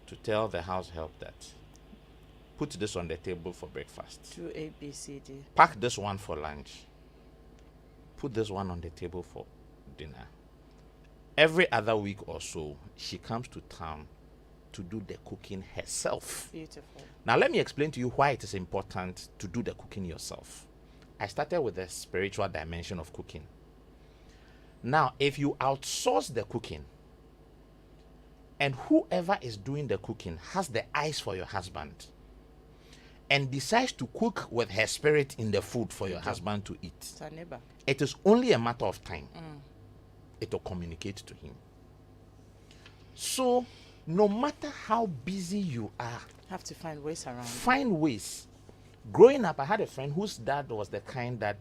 to tell the house help that put this on the table for breakfast, Do A, B, C, D. pack this one for lunch, put this one on the table for dinner. Every other week or so, she comes to town to do the cooking herself. Beautiful. Now, let me explain to you why it is important to do the cooking yourself. I started with the spiritual dimension of cooking. Now, if you outsource the cooking, and whoever is doing the cooking has the eyes for your husband, and decides to cook with her spirit in the food for your husband to eat, It's our neighbor. it is only a matter of time. It will communicate to him. So, no matter how busy you are, Have to find ways around. find ways. Growing up, I had a friend whose dad was the kind that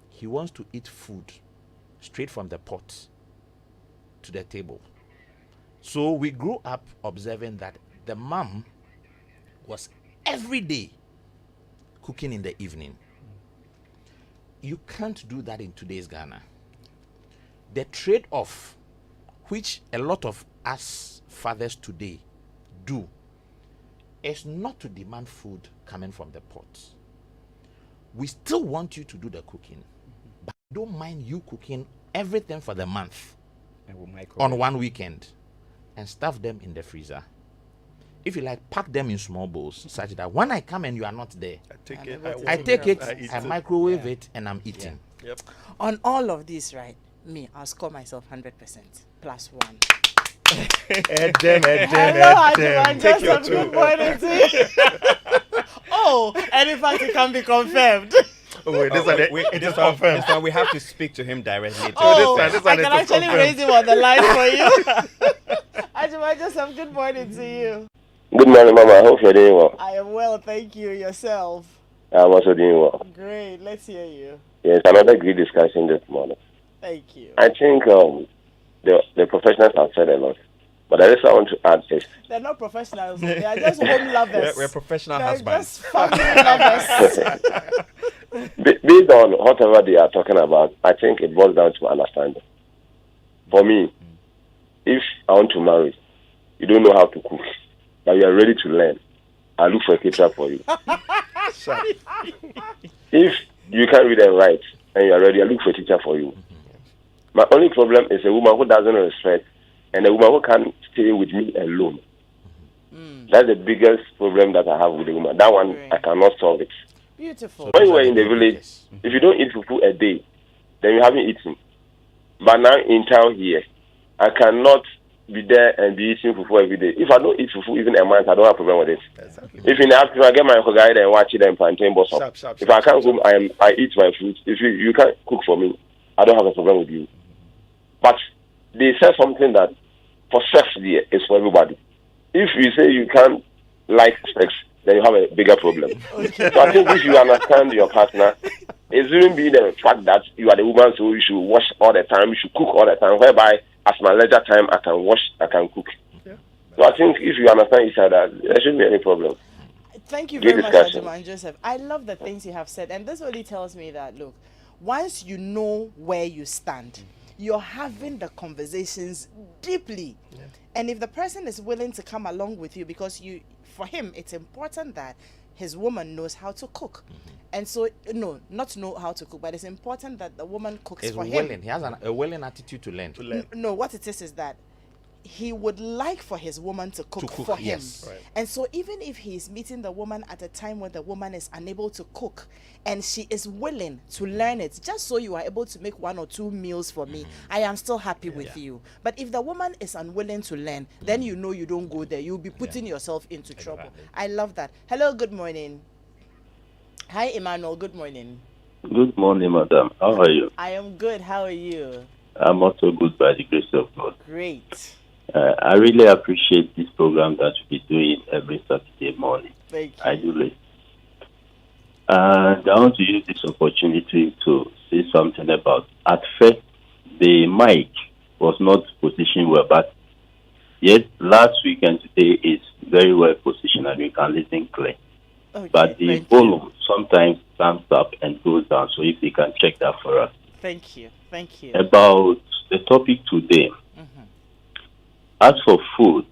he wants to eat food straight from the pot to the table. So we grew up observing that the mom was every day cooking in the evening. you can't do that in today's Ghana. The trade-off, which a lot of us fathers today do, is not to demand food coming from the pot. We still want you to do the cooking, but we don't mind you cooking everything for the month on one weekend and stuff them in the freezer. If you like, pack them in small bowls such that when I come and you are not there, I take it, I microwave it, and I'm eating. Yeah. Yep. On all of these, right? Me, I'll score myself 100% plus one. Hello, Ajima, just some good morning to you. Oh, and in fact, it can be confirmed. Oh, wait, it is confirmed. This one we have to speak to him directly. Oh, this one I is can actually confirmed. raise him on the line for you. Ajima, just some good morning to you. Good morning, Mama. I hope you're doing well. I am well, thank you. Yourself? I'm also doing well. Great, let's hear you. Yes, another great discussion this morning. Thank you. I think the professionals have said a lot, but I just want to add this. They're not professionals. They are just home lovers. We're professional They're husbands. just family lovers. Based on whatever they are talking about, I think it boils down to understanding. For me, if I want to marry, you don't know how to cook, but you are ready to learn, I'll look for a caterer for you. If you can't read and write and you are ready, I'll look for a teacher for you. My only problem is a woman who doesn't respect and a woman who can't stay with me alone. That's the biggest problem that I have with a woman. That one, I cannot solve it. Beautiful. When you were in the village, if you don't eat fufu a day, then you haven't eaten. But now in town here, I cannot be there and be eating fufu every day. If I don't eat fufu even a month, I don't have a problem with it. Exactly. If in the afternoon I get my guide and watch it and plantain bosom. If I can't cook, I eat my food. If you can't cook for me, I don't have a problem with you. But they said something that for sex there is for everybody. If you say you can't like sex, then you have a bigger problem. Okay. So I think if you understand your partner, it shouldn't be the fact that you are the woman, so you should wash all the time, you should cook all the time, whereby at my leisure time I can wash, I can cook. Yeah. So I think if you understand each other, there shouldn't be any problem. Thank you very much, Ajima and Joseph. I love the things you have said, and this only tells me that, look, once you know where you stand, you're having the conversations deeply. Yeah. And if the person is willing to come along with you, because for him, it's important that his woman knows how to cook. And so, no, not know how to cook, but it's important that the woman cooks for him. He has a willing attitude to learn. No, what it is that he would like for his woman to cook for him. Yes. Right. And so even if he's meeting the woman at a time when the woman is unable to cook and she is willing to learn it, just so you are able to make 1 or 2 meals for me, I am still happy with you. But if the woman is unwilling to learn, then you know you don't go there. You'll be putting yourself into trouble. I love that. Hello, good morning. Hi, Emmanuel. Good morning. Good morning, madam. How are you? I am good. How are you? I'm also good by the grace of God. Great. I really appreciate this program that we be doing every Saturday morning. Thank you. I do listen. And I want to use this opportunity to say something about, at first, the mic was not positioned well, but yes, last week and today is very well positioned and we can listen clear. Okay, but the volume sometimes comes up and goes down, so if they can check that for us. Thank you. Thank you. About the topic today, as for food,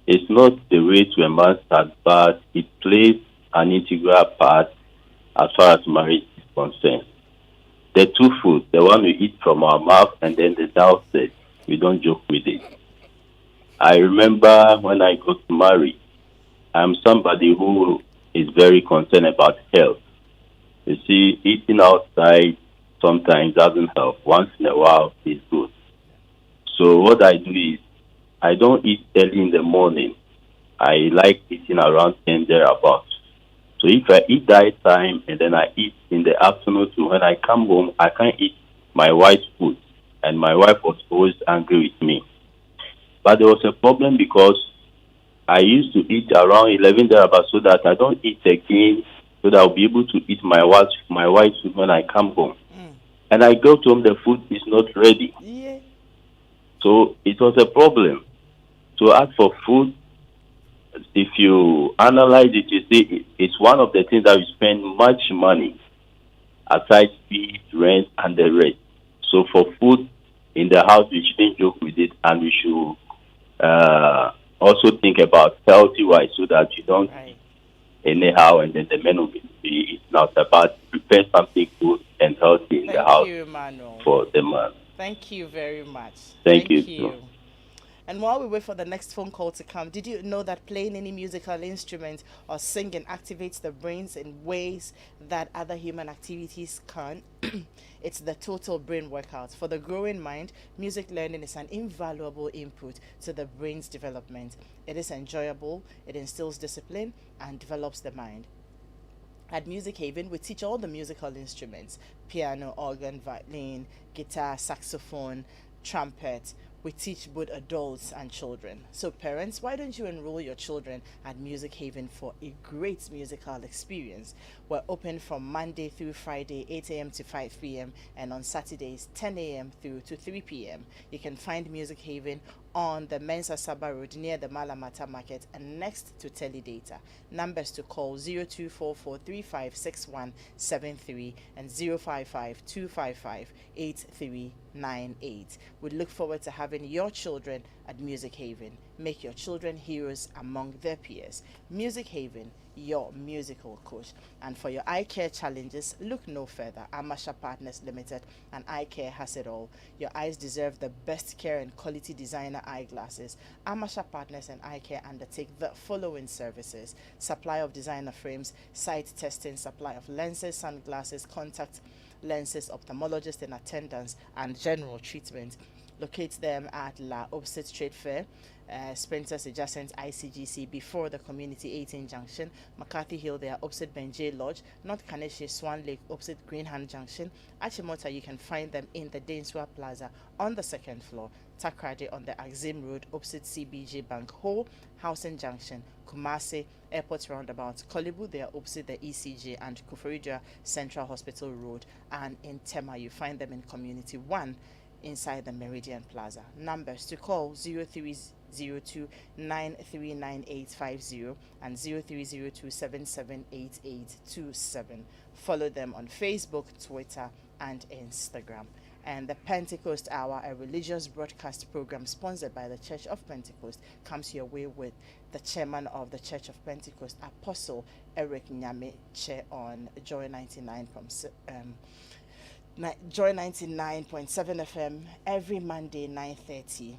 it's not the way to a man's start, but it plays an integral part as far as marriage is concerned. The two foods, the one we eat from our mouth and then the downstairs, we don't joke with it. I remember when I got married, I'm somebody who is very concerned about health. You see, eating outside sometimes doesn't help. Once in a while, it's good. So what I do is, I don't eat early in the morning. I like eating around 10 thereabouts. So if I eat that time and then I eat in the afternoon too, when I come home, I can't eat my wife's food. And my wife was always angry with me. But there was a problem because I used to eat around 11 thereabouts so that I don't eat again, so that I'll be able to eat my wife's food when I come home. And I go home, the food is not ready. Yeah. So it was a problem. So as for food, if you analyze it, you see it's one of the things that we spend much money. aside fees, rent, and the rest. So for food in the house, we shouldn't joke with it, and we should also think about healthy-wise so that you don't anyhow, and then the men will be not about prepare something good and healthy in the house for the man. Thank you very much. Thank you. And while we wait for the next phone call to come, did you know that playing any musical instrument or singing activates the brains in ways that other human activities can't? It's the total brain workout. For the growing mind, music learning is an invaluable input to the brain's development. It is enjoyable, it instills discipline, and develops the mind. At Music Haven, we teach all the musical instruments: piano, organ, violin, guitar, saxophone, trumpet. We teach both adults and children. So parents, why don't you enroll your children at Music Haven for a great musical experience? We're open from Monday through Friday, 8 a.m. to 5 p.m. and on Saturdays, 10 a.m. through to 3 p.m. You can find Music Haven on the Mensa Saba Road near the Malamata Market and next to Teledata. Numbers to call 0244356173 and 055-255-8398. We look forward to having your children at Music Haven. Make your children heroes among their peers. Music Haven, your musical coach. And for your eye care challenges, look no further. Amasha Partners Limited and Eye Care has it all. Your eyes deserve the best care and quality designer eyeglasses. Amasha Partners and Eye Care undertake the following services: supply of designer frames, sight testing, supply of lenses, sunglasses, contact lenses, ophthalmologist in attendance, and general treatment. Locate them at La Opposite Trade Fair, Sprinters adjacent ICGC before the Community 18 Junction, McCarthy Hill, they are opposite Benjay Lodge, North Kaneshi, Swan Lake, opposite Greenhand Junction. Achimota, you can find them in the Dainsua Plaza on the second floor. Takrade on the Axim Road, opposite CBG Bank Hall, Housing Junction, Kumasi Airport Roundabout, Kolibu, they are opposite the ECG, and Kufuridua Central Hospital Road. And in Tema, you find them in Community 1 inside the Meridian Plaza. Numbers to call 0302-939850 and 0302-778827. Follow them on Facebook, Twitter, and Instagram. And the Pentecost Hour, a religious broadcast program sponsored by the Church of Pentecost, comes your way with the chairman of the Church of Pentecost, Apostle Eric Nyame, chair on Joy99.7 FM every Monday 9:30.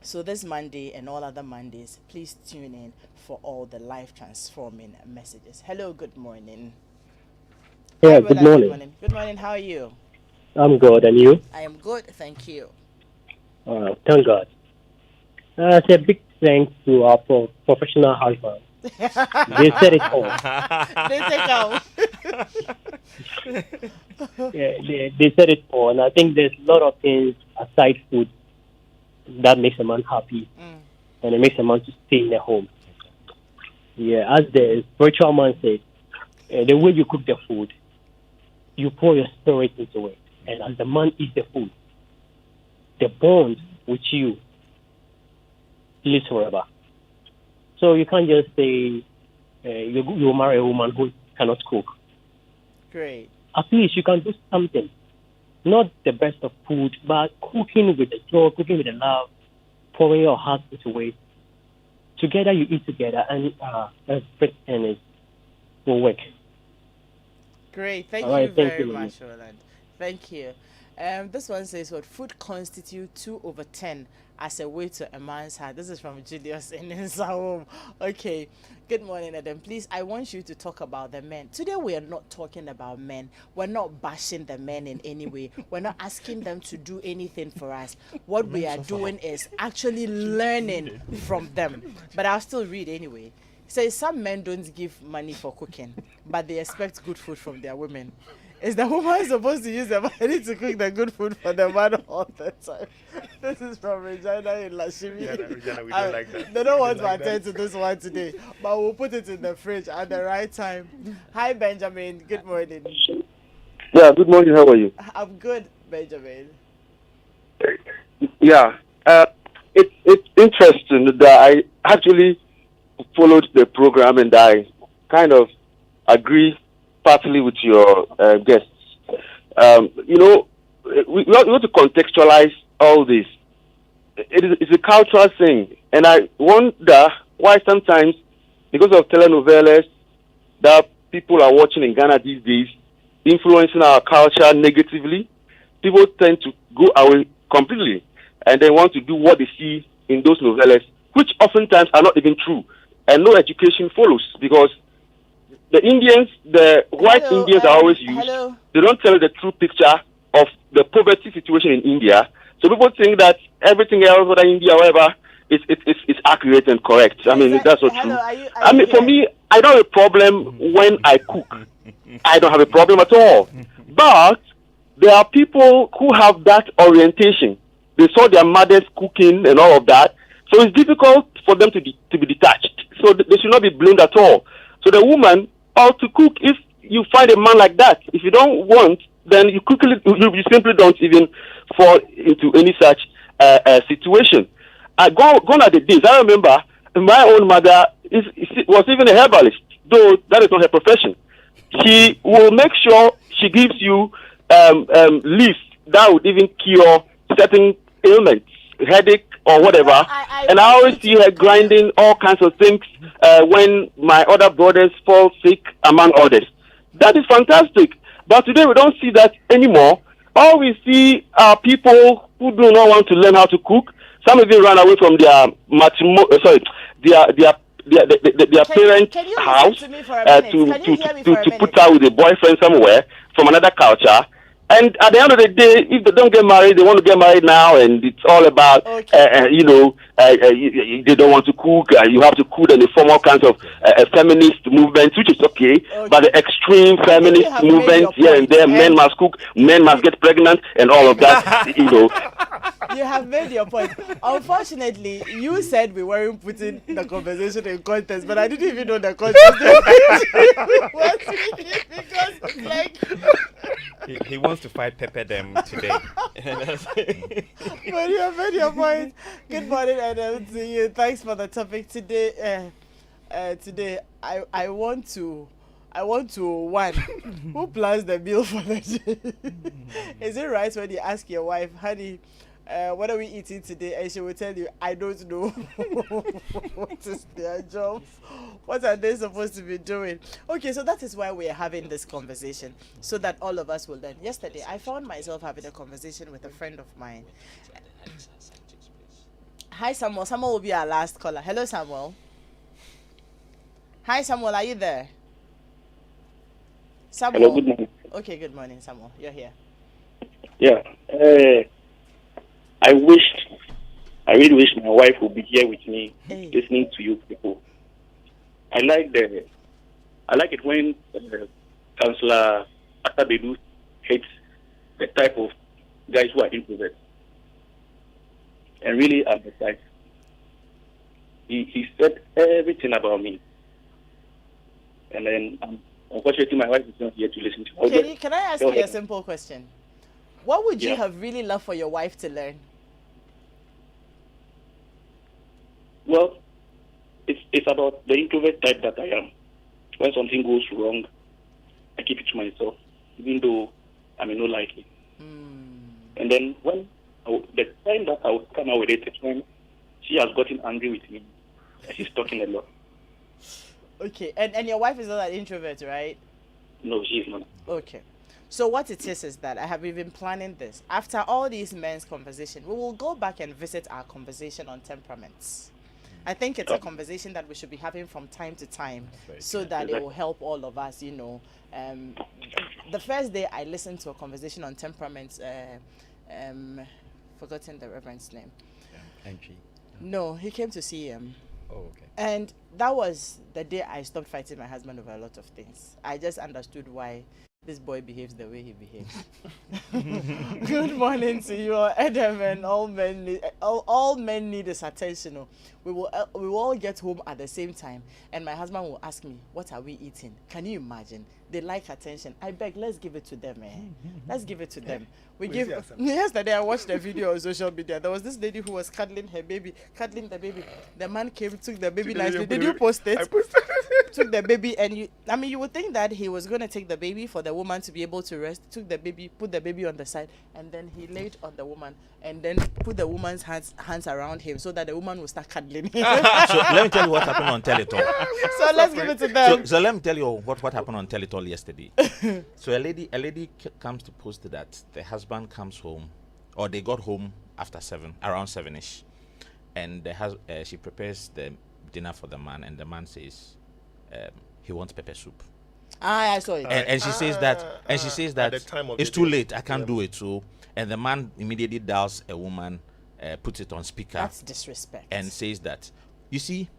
So this Monday and all other Mondays, please tune in for all the life transforming messages. Hello, good morning. Yeah, good morning. Good morning. How are you? I'm good, and you? I am good, thank you. Thank God. It's a big thanks to our professional husband. They said it all. They take out. Yeah, they said it all, and I think there's a lot of things aside food that makes a man happy, and it makes a man to stay in the home. Yeah, as the spiritual man said, the way you cook the food, you pour your spirit into it, and as the man eats the food, the bond with you lives forever. So you can't just say you marry a woman who cannot cook. Great. At least you can do something. Not the best of food, but cooking with the joy, cooking with the love, pouring your heart into it. Together you eat together, and everything will work. Great. Thank All you right, thank very you. much, Roland. Thank you. This one says, what food constitute 2/10 as a way to a man's heart? This is from Julius in his home. Okay. Good morning, Adam. Please, I want you to talk about the men. Today we are not talking about men. We're not bashing the men in any way. We're not asking them to do anything for us. What we are doing is actually learning from them. But I'll still read anyway. It says some men don't give money for cooking, but they expect good food from their women. Is the woman supposed to use the money to cook the good food for the man all the time? This is from Regina in Lashimi. Yeah, Regina, we don't like that. They don't want to like attend to this one today, but we'll put it in the fridge at the right time. Hi, Benjamin. Good morning. Yeah, good morning. How are you? I'm good, Benjamin. Yeah, it's interesting that I actually followed the program and I kind of agree partly with your guests. You know, we want to contextualize all this. It's a cultural thing, and I wonder why sometimes, because of telenovelas that people are watching in Ghana these days, influencing our culture negatively, people tend to go away completely, and they want to do what they see in those novellas, which oftentimes are not even true, and no education follows, because the Indians, the white Indians are always used. They don't tell the true picture of the poverty situation in India. So people think that everything else, whether India or whatever, is accurate and correct. I mean, that's not true. For me, I don't have a problem when I cook. I don't have a problem at all. But there are people who have that orientation. They saw their mothers cooking and all of that. So it's difficult for them to be detached. So they should not be blamed at all. So the woman ought to cook if you find a man like that. If you don't want, then you simply don't even fall into any such situation. Gone are the days. I remember my own mother was even a herbalist, though that is not her profession. She will make sure she gives you leaves that would even cure certain ailments, headache or whatever. I always see her grinding all kinds of things when my other brothers fall sick, among others. That is fantastic. But today we don't see that anymore. All we see are people who do not want to learn how to cook. Some even run away from their parents' house to put out with a boyfriend somewhere from another culture. And at the end of the day, if they don't get married, they want to get married now, and it's all about, they don't want to cook. You have to cook, and they form all kinds of feminist movements, which is okay. But the extreme feminist movements here and there, men must cook, men must get pregnant, and all of that, You have made your point. Unfortunately, you said we weren't putting the conversation in context, but I didn't even know the context. Because, like... He wants to fight Pepper them today. But you have made your point. Good morning, and to you. Thanks for the topic today. Today, I want to one. Who plans the meal for the day? Is it right when you ask your wife, honey, what are we eating today? And she will tell you, I don't know. What is their job? What are they supposed to be doing? Okay, so that is why we are having this conversation, so that all of us will learn. Yesterday, I found myself having a conversation with a friend of mine. Hi, Samuel. Samuel will be our last caller. Hello, Samuel. Hi, Samuel. Are you there? Samuel. Hello, good morning. Okay, good morning, Samuel. You're here. Yeah. I really wish my wife would be here with me, listening to you people. I like it when Councillor Atabedu hates the type of guys who are introverts. And really, I'm excited. He said everything about me. And then, unfortunately, my wife is not here to listen to me. Can I ask you a simple question? What would you have really loved for your wife to learn? Well, it's about the introvert type that I am. When something goes wrong, I keep it to myself, even though I may not like it. And then the time that I would come out with it is when she has gotten angry with me. She's talking a lot. Okay, and your wife is not an introvert, right? No, she is not. Okay. So what it is that I have been planning this. After all these men's conversation, we will go back and visit our conversation on temperaments. I think it's a conversation that we should be having from time to time, so that it will help all of us, The first day I listened to a conversation on temperaments, forgotten the reverend's name. NG. No, he came to see him. Oh, okay. And that was the day I stopped fighting my husband over a lot of things. I just understood why this boy behaves the way he behaves. Good morning to you, Adam, and all men need this attention. We will all get home at the same time, and my husband will ask me, "What are we eating?" Can you imagine? they like attention. I beg, let's give it to them, Let's give it to them. We Where's give. the Yesterday, I watched a video on social media. There was this lady who was cuddling the baby. The man came, took the baby nicely. Did you post it? I posted it. Took the baby, and you would think that he was going to take the baby for the woman to be able to rest. Took the baby, put the baby on the side, and then he laid on the woman, and then put the woman's hands around him so that the woman will start cuddling him. So let me tell you what happened on Teleton. So let's give it to them. So let me tell you what happened on Teleton yesterday. So a lady comes to post that the husband comes home, or they got home after around 7ish, and she prepares the dinner for the man, and the man says he wants pepper soup. I saw it. And she says that, at the time of it's the too day. late. I can't do it. So, and the man immediately dials a woman, puts it on speaker. That's disrespect. And says that, you see,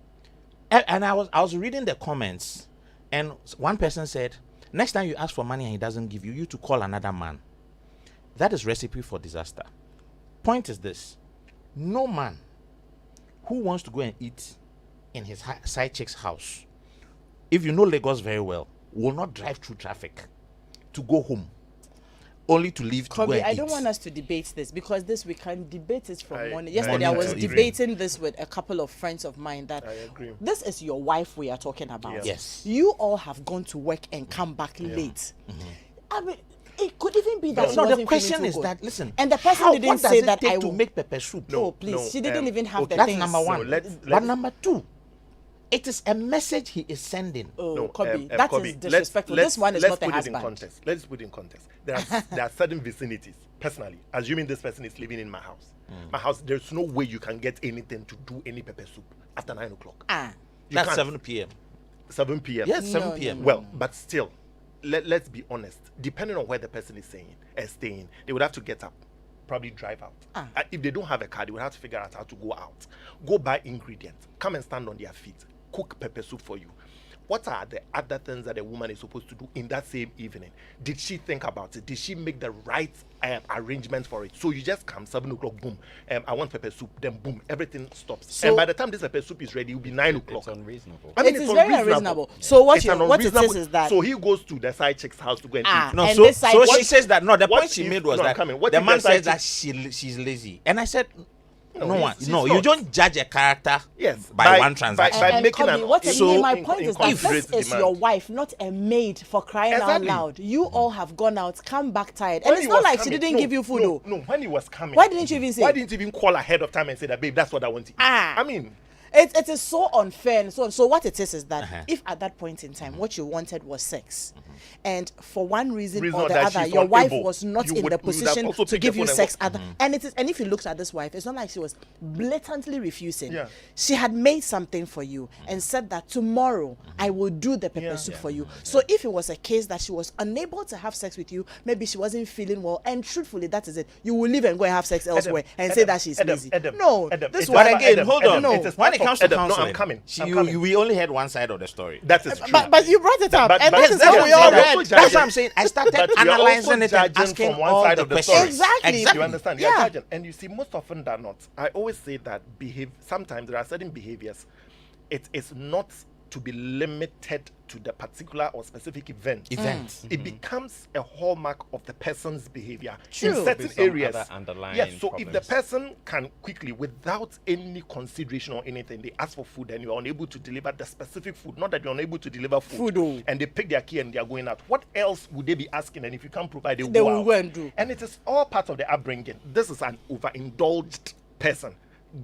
and I was reading the comments, and one person said, next time you ask for money and he doesn't give you, you to call another man. That is recipe for disaster. Point is this: no man who wants to go and eat in his side chick's house, if you know Lagos very well, will not drive through traffic to go home, only to leave to go Kobe, and I eat. don't want us to debate this because we can debate it from I- morning. I Yesterday I was agree. debating this with a couple of friends of mine that I agree. this is your wife we are talking about. Yeah. Yes. You all have gone to work and come back late. I mean, it could even be that she No, the wasn't question feeling is too that, good. listen, And the person didn't what does say it that take I to will. make pepper soup? Oh, please. no, She didn't even have the that's things. number one. No, let's- But number two, it is a message he is sending. Oh, Kobe, that is Kobe, disrespectful. let's- this one is let's not a put it husband. in context. Let's put it in context. There are certain vicinities, personally, assuming this person is living in my house. My house, there's no way you can get anything to do any pepper soup after 9 o'clock. Ah, You That's can't. 7 p.m. 7 p.m. Yes, No, 7 no, p.m. no. Well, but still, let's be honest. Depending on where the person is staying, they would have to get up, probably drive out. If they don't have a car, they would have to figure out how to go out, go buy ingredients, come and stand on their feet, cook pepper soup for you. What are the other things that a woman is supposed to do in that same evening? Did she think about it? Did she make the right arrangement for it? So you just come 7 o'clock, boom. I want pepper soup. Then boom, everything stops. So- and by the time this pepper soup is ready, it will be 9 o'clock. It's unreasonable. I mean, it is it's very unreasonable. unreasonable. So what It's you an what it unreasonable- is that So he goes to the side chick's house to go and Ah, eat. No, and so this side she chick- says that the what point she if- made was no, I'm that coming. What the if man the side says that chick- she's lazy, and I said, No, no, she's you not. don't judge a character Yes, by one transaction. by and making Kobe, an what So- my point is that inconsiderate this is demand. your wife, not a maid, for crying Exactly. out loud. You all have gone out, come back tired, When and it's he not was like coming- she didn't no, give you food. No, though. no, when he was coming. Why didn't you even say? Why didn't you even call ahead of time and say that, babe, that's what I want to eat? I mean, It is so unfair. And so what it is that Uh-huh. if at that point in time what you wanted was sex, and for one reason Reason or the that other she's your wife unable, was not you in would- the you would have position also to picked give the you phone and sex, and if you looked at this wife, it's not like she was blatantly refusing. Yeah. She had made something for you and said that tomorrow I will do the pepper Yeah. soup for you. So if it was a case that she was unable to have sex with you, maybe she wasn't feeling well, and truthfully that is it, you will leave and go and have sex elsewhere and say that she's lazy. No, this it's was part- But again, Adam, hold Adam, on. it is When part it of comes to Adam. No, counseling, I'm coming. we only heard one side of the story. That is true. but you brought it up, But- and but that is that's what what we I'm all saying. read. Also That's what I'm saying. I started But you're analyzing also it and judging asking from one all side the of the questions. story. Exactly. You understand? You're Yeah. judging. And you see, most often than not, I always say that sometimes there are certain behaviors, it is not to be limited to the particular or specific event. It becomes a hallmark of the person's behavior True. in certain With some areas. other underlying Yes, so if the problems. person can quickly, without any consideration or anything, they ask for food and you're unable to deliver the specific food, not that you're unable to deliver Food, oh. and they pick their key and they are going out, what else would they be asking? And if you can't provide, They go will out. go and do. And it is all part of the upbringing. This is an overindulged person.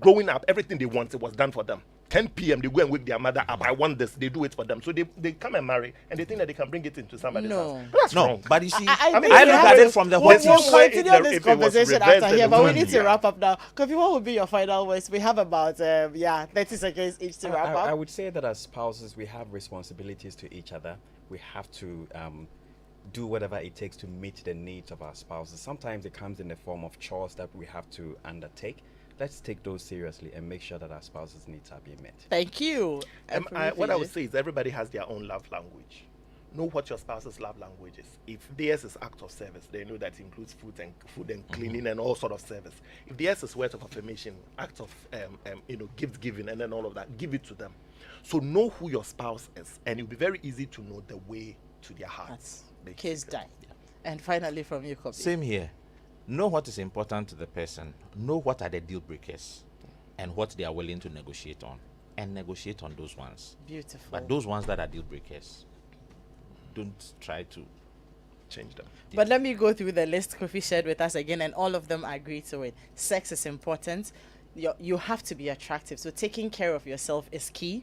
Growing up, everything they want, it was done for them. 10 p.m. they go and wake their mother up. I want this. They do it for them. So they come and marry and they think that they can bring it into somebody's No. house. But that's No, wrong. but you see, I mean, think I we look have at to- it from the we'll what if. continue if this it was conversation reversed, after here, then but we it need would to be- wrap up now. Kofi, what would be your final words? We have about 30 seconds each to wrap up. I would say that as spouses, we have responsibilities to each other. We have to do whatever it takes to meet the needs of our spouses. Sometimes it comes in the form of chores that we have to undertake. Let's take those seriously and make sure that our spouses' needs are being met. Thank you. What I would say is everybody has their own love language. Know what your spouse's love language is. If theirs is act of service, they know that includes food and cleaning and all sort of service. If theirs is words of affirmation, act of gift giving and then all of that, give it to them. So know who your spouse is, and it'll be very easy to know the way to their hearts. Case die. And finally, from you, Kobe. Same here. Know what is important to the person. Know what are the deal breakers and what they are willing to negotiate on. And negotiate on those ones. Beautiful. But those ones that are deal breakers, don't try to change them. But let me go through the list Kofi shared with us again, and all of them agree to it. Sex is important. You have to be attractive. So taking care of yourself is key.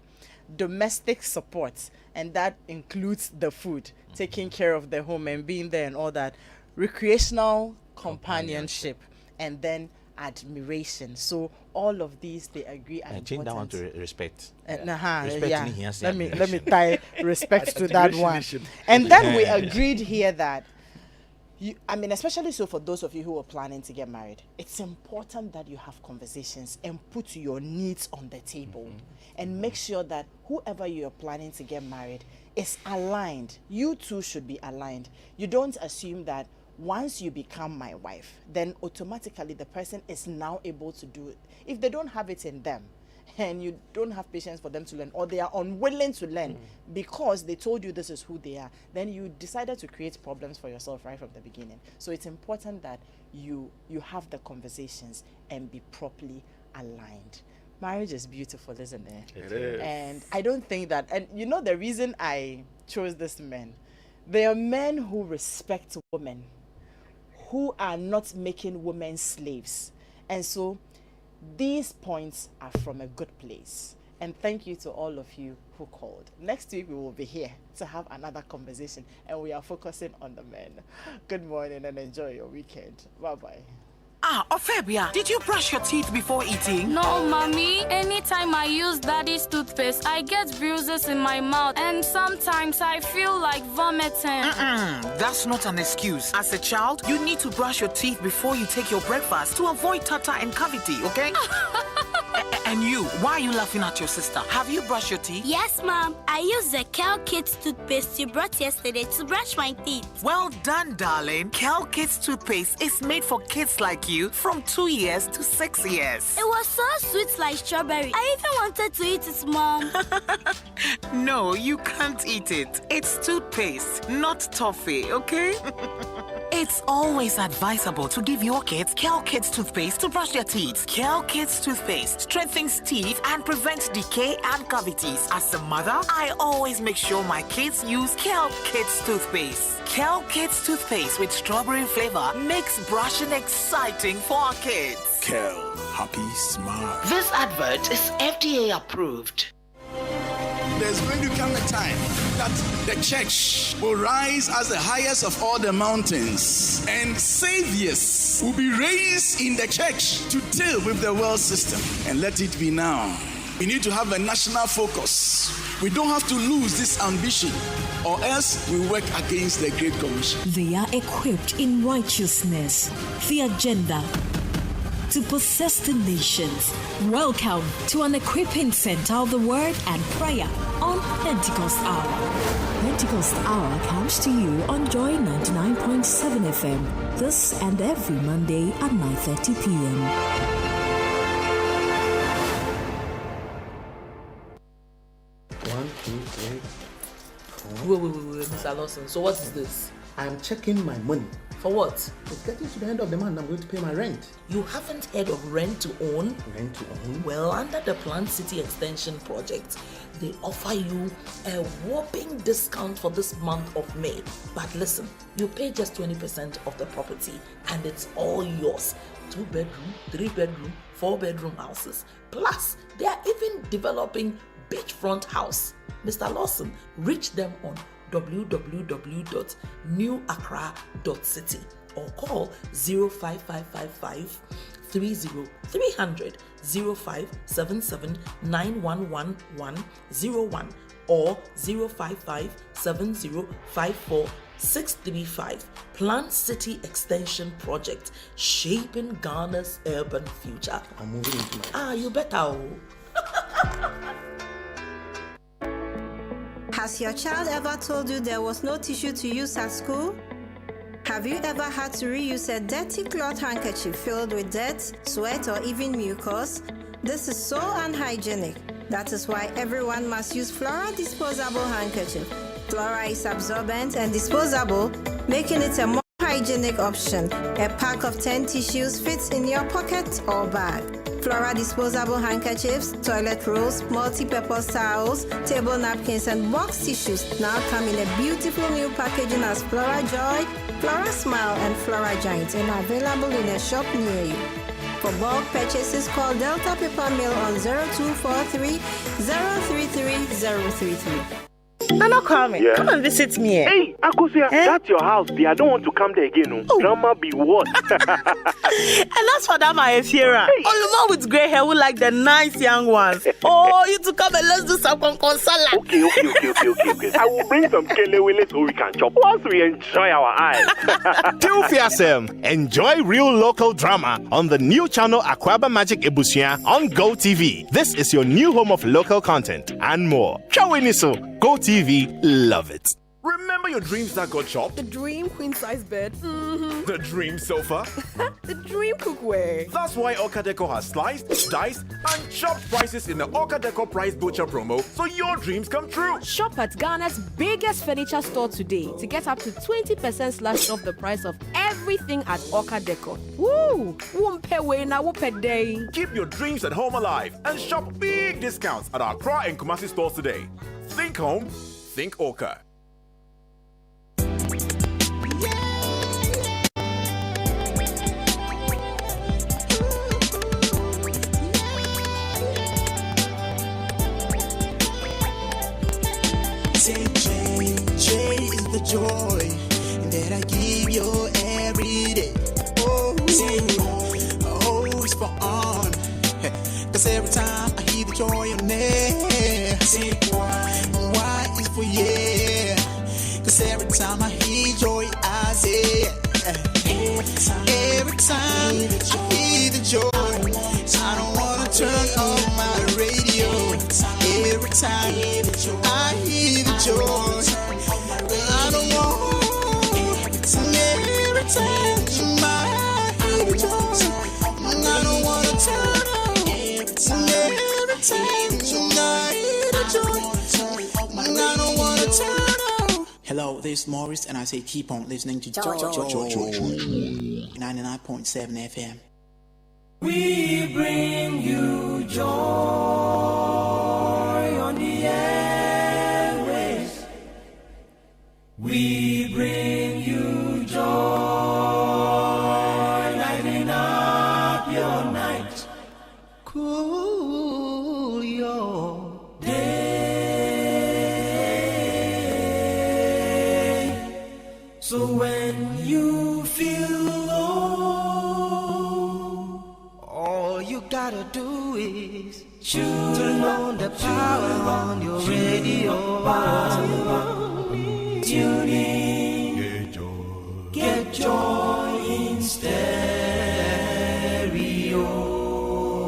Domestic support, and that includes the food, taking care of the home and being there and all that. Recreational companionship, and then admiration. So all of these they agree are and change that one important. to respect. Respect. Let me tie respect to that one. And then we agreed here that especially so for those of you who are planning to get married, it's important that you have conversations and put your needs on the table and make sure that whoever you're planning to get married is aligned. You two should be aligned. You don't assume that once you become my wife, then automatically the person is now able to do it. If they don't have it in them, and you don't have patience for them to learn, or they are unwilling to learn because they told you this is who they are, then you decided to create problems for yourself right from the beginning. So it's important that you have the conversations and be properly aligned. Marriage is beautiful, isn't it? It is. And I don't think that, and you know the reason I chose this men, there are men who respect women, who are not making women slaves. And so these points are from a good place. And thank you to all of you who called. Next week we will be here to have another conversation, and we are focusing on the men. Good morning and enjoy your weekend. Bye-bye. Ophebia, did you brush your teeth before eating? No, mommy. Anytime I use daddy's toothpaste, I get bruises in my mouth, and sometimes I feel like vomiting. That's not an excuse. As a child, you need to brush your teeth before you take your breakfast to avoid tartar and cavity, okay? And you, why are you laughing at your sister? Have you brushed your teeth? Yes, Mom. I used the Kel Kids toothpaste you brought yesterday to brush my teeth. Well done, darling. Kel Kids toothpaste is made for kids like you from 2 years to 6 years. It was so sweet like strawberry. I even wanted to eat it, Mom. No, you can't eat it. It's toothpaste, not toffee, okay? It's always advisable to give your kids Kel Kids toothpaste to brush their teeth. Kel Kids toothpaste strengthens teeth and prevents decay and cavities. As a mother, I always make sure my kids use Kel Kids toothpaste. Kel Kids toothpaste with strawberry flavor makes brushing exciting for our kids. Kel, happy smart. This advert is FDA approved. There's going to come a time that the church will rise as the highest of all the mountains, and saviors will be raised in the church to deal with the world system. And let it be now. We need to have a national focus. We don't have to lose this ambition, or else we work against the Great Commission. They are equipped in righteousness, the agenda to possess the nations. Welcome to an equipping center of the word and prayer on Pentecost Hour. Pentecost Hour comes to you on Joy99.7 FM, this and every Monday at 9:30 p.m. Wait, Mr. Lawson. So what is this? I'm checking my money. For what? It's getting to the end of the month. I'm going to pay my rent. You haven't heard of rent to own? Rent to own? Well, under the Planned City Extension project, they offer you a whopping discount for this month of May. But listen, you pay just 20% of the property and it's all yours. 2-bedroom, 3-bedroom, 4-bedroom houses. Plus, they are even developing beachfront house. Mr. Lawson, reach them on www.newaccra.city or call 05555 300 0577 9111 01 or 055 7054 635. Planned City Extension Project, shaping Ghana's urban future. I'm moving into my you better. Has your child ever told you there was no tissue to use at school? Have you ever had to reuse a dirty cloth handkerchief filled with dirt, sweat, or even mucus? This is so unhygienic. That is why everyone must use Flora disposable handkerchief. Flora is absorbent and disposable, making it a more hygienic option. A pack of 10 tissues fits in your pocket or bag. Flora disposable handkerchiefs, toilet rolls, multi-purpose towels, table napkins, and box tissues now come in a beautiful new packaging as Flora Joy, Flora Smile, and Flora Giant, and are available in a shop near you. For bulk purchases, call Delta Paper Mill on 0243 033 033. Nana Kwame, Yeah. come and visit me. Hey, Akosia, that's your house. I don't want to come there again. No. Drama be what? And that's for that, my Fiera. Oluma with grey hair who like the nice young ones. Oh, you to come and let's do some consala. Okay. I will bring some kelewele so we can chop once we enjoy our eyes. Tilfiasem, enjoy real local drama on the new channel Akwaba Magic Ebusia on Go TV. This is your new home of local content and more. Chawiniso, Go TV, love it. Remember your dreams that got chopped? The dream queen size bed. The dream sofa? The dream cookware. That's why Orca Deco has sliced, diced, and chopped prices in the Orca Deco Price Butcher promo so your dreams come true. Shop at Ghana's biggest furniture store today to get up to 20% slash off the price of everything at Orca Deco. Woo! Day. Keep your dreams at home alive and shop big discounts at our Accra and Kumasi stores today. Think home, think Orca. J is the joy that I give you every day. Oh, it's for on. Cause every time I hear the joy in there. Why is for yeah. Cause every time I hear joy, I say every time I hear the joy, I don't wanna turn on my radio. Every time I hear the joy, I don't want. Every time I hear the joy, I don't wanna turn on. Every time I hear the joy, I don't wanna turn on. Hello, this is Morris, and I say keep on listening to Joy 99.7 FM. We bring you joy on the airways. We bring you joy, lighting up your night, cool your day. So when you feel low, all you gotta do is turn on the power on your radio. Tune in, get joy in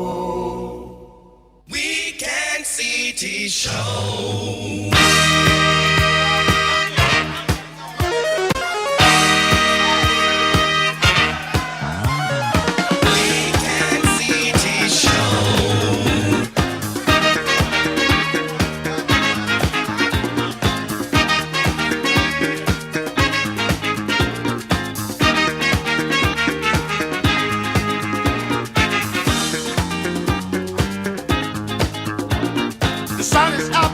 stereo. Weekend City Show. The sun is up,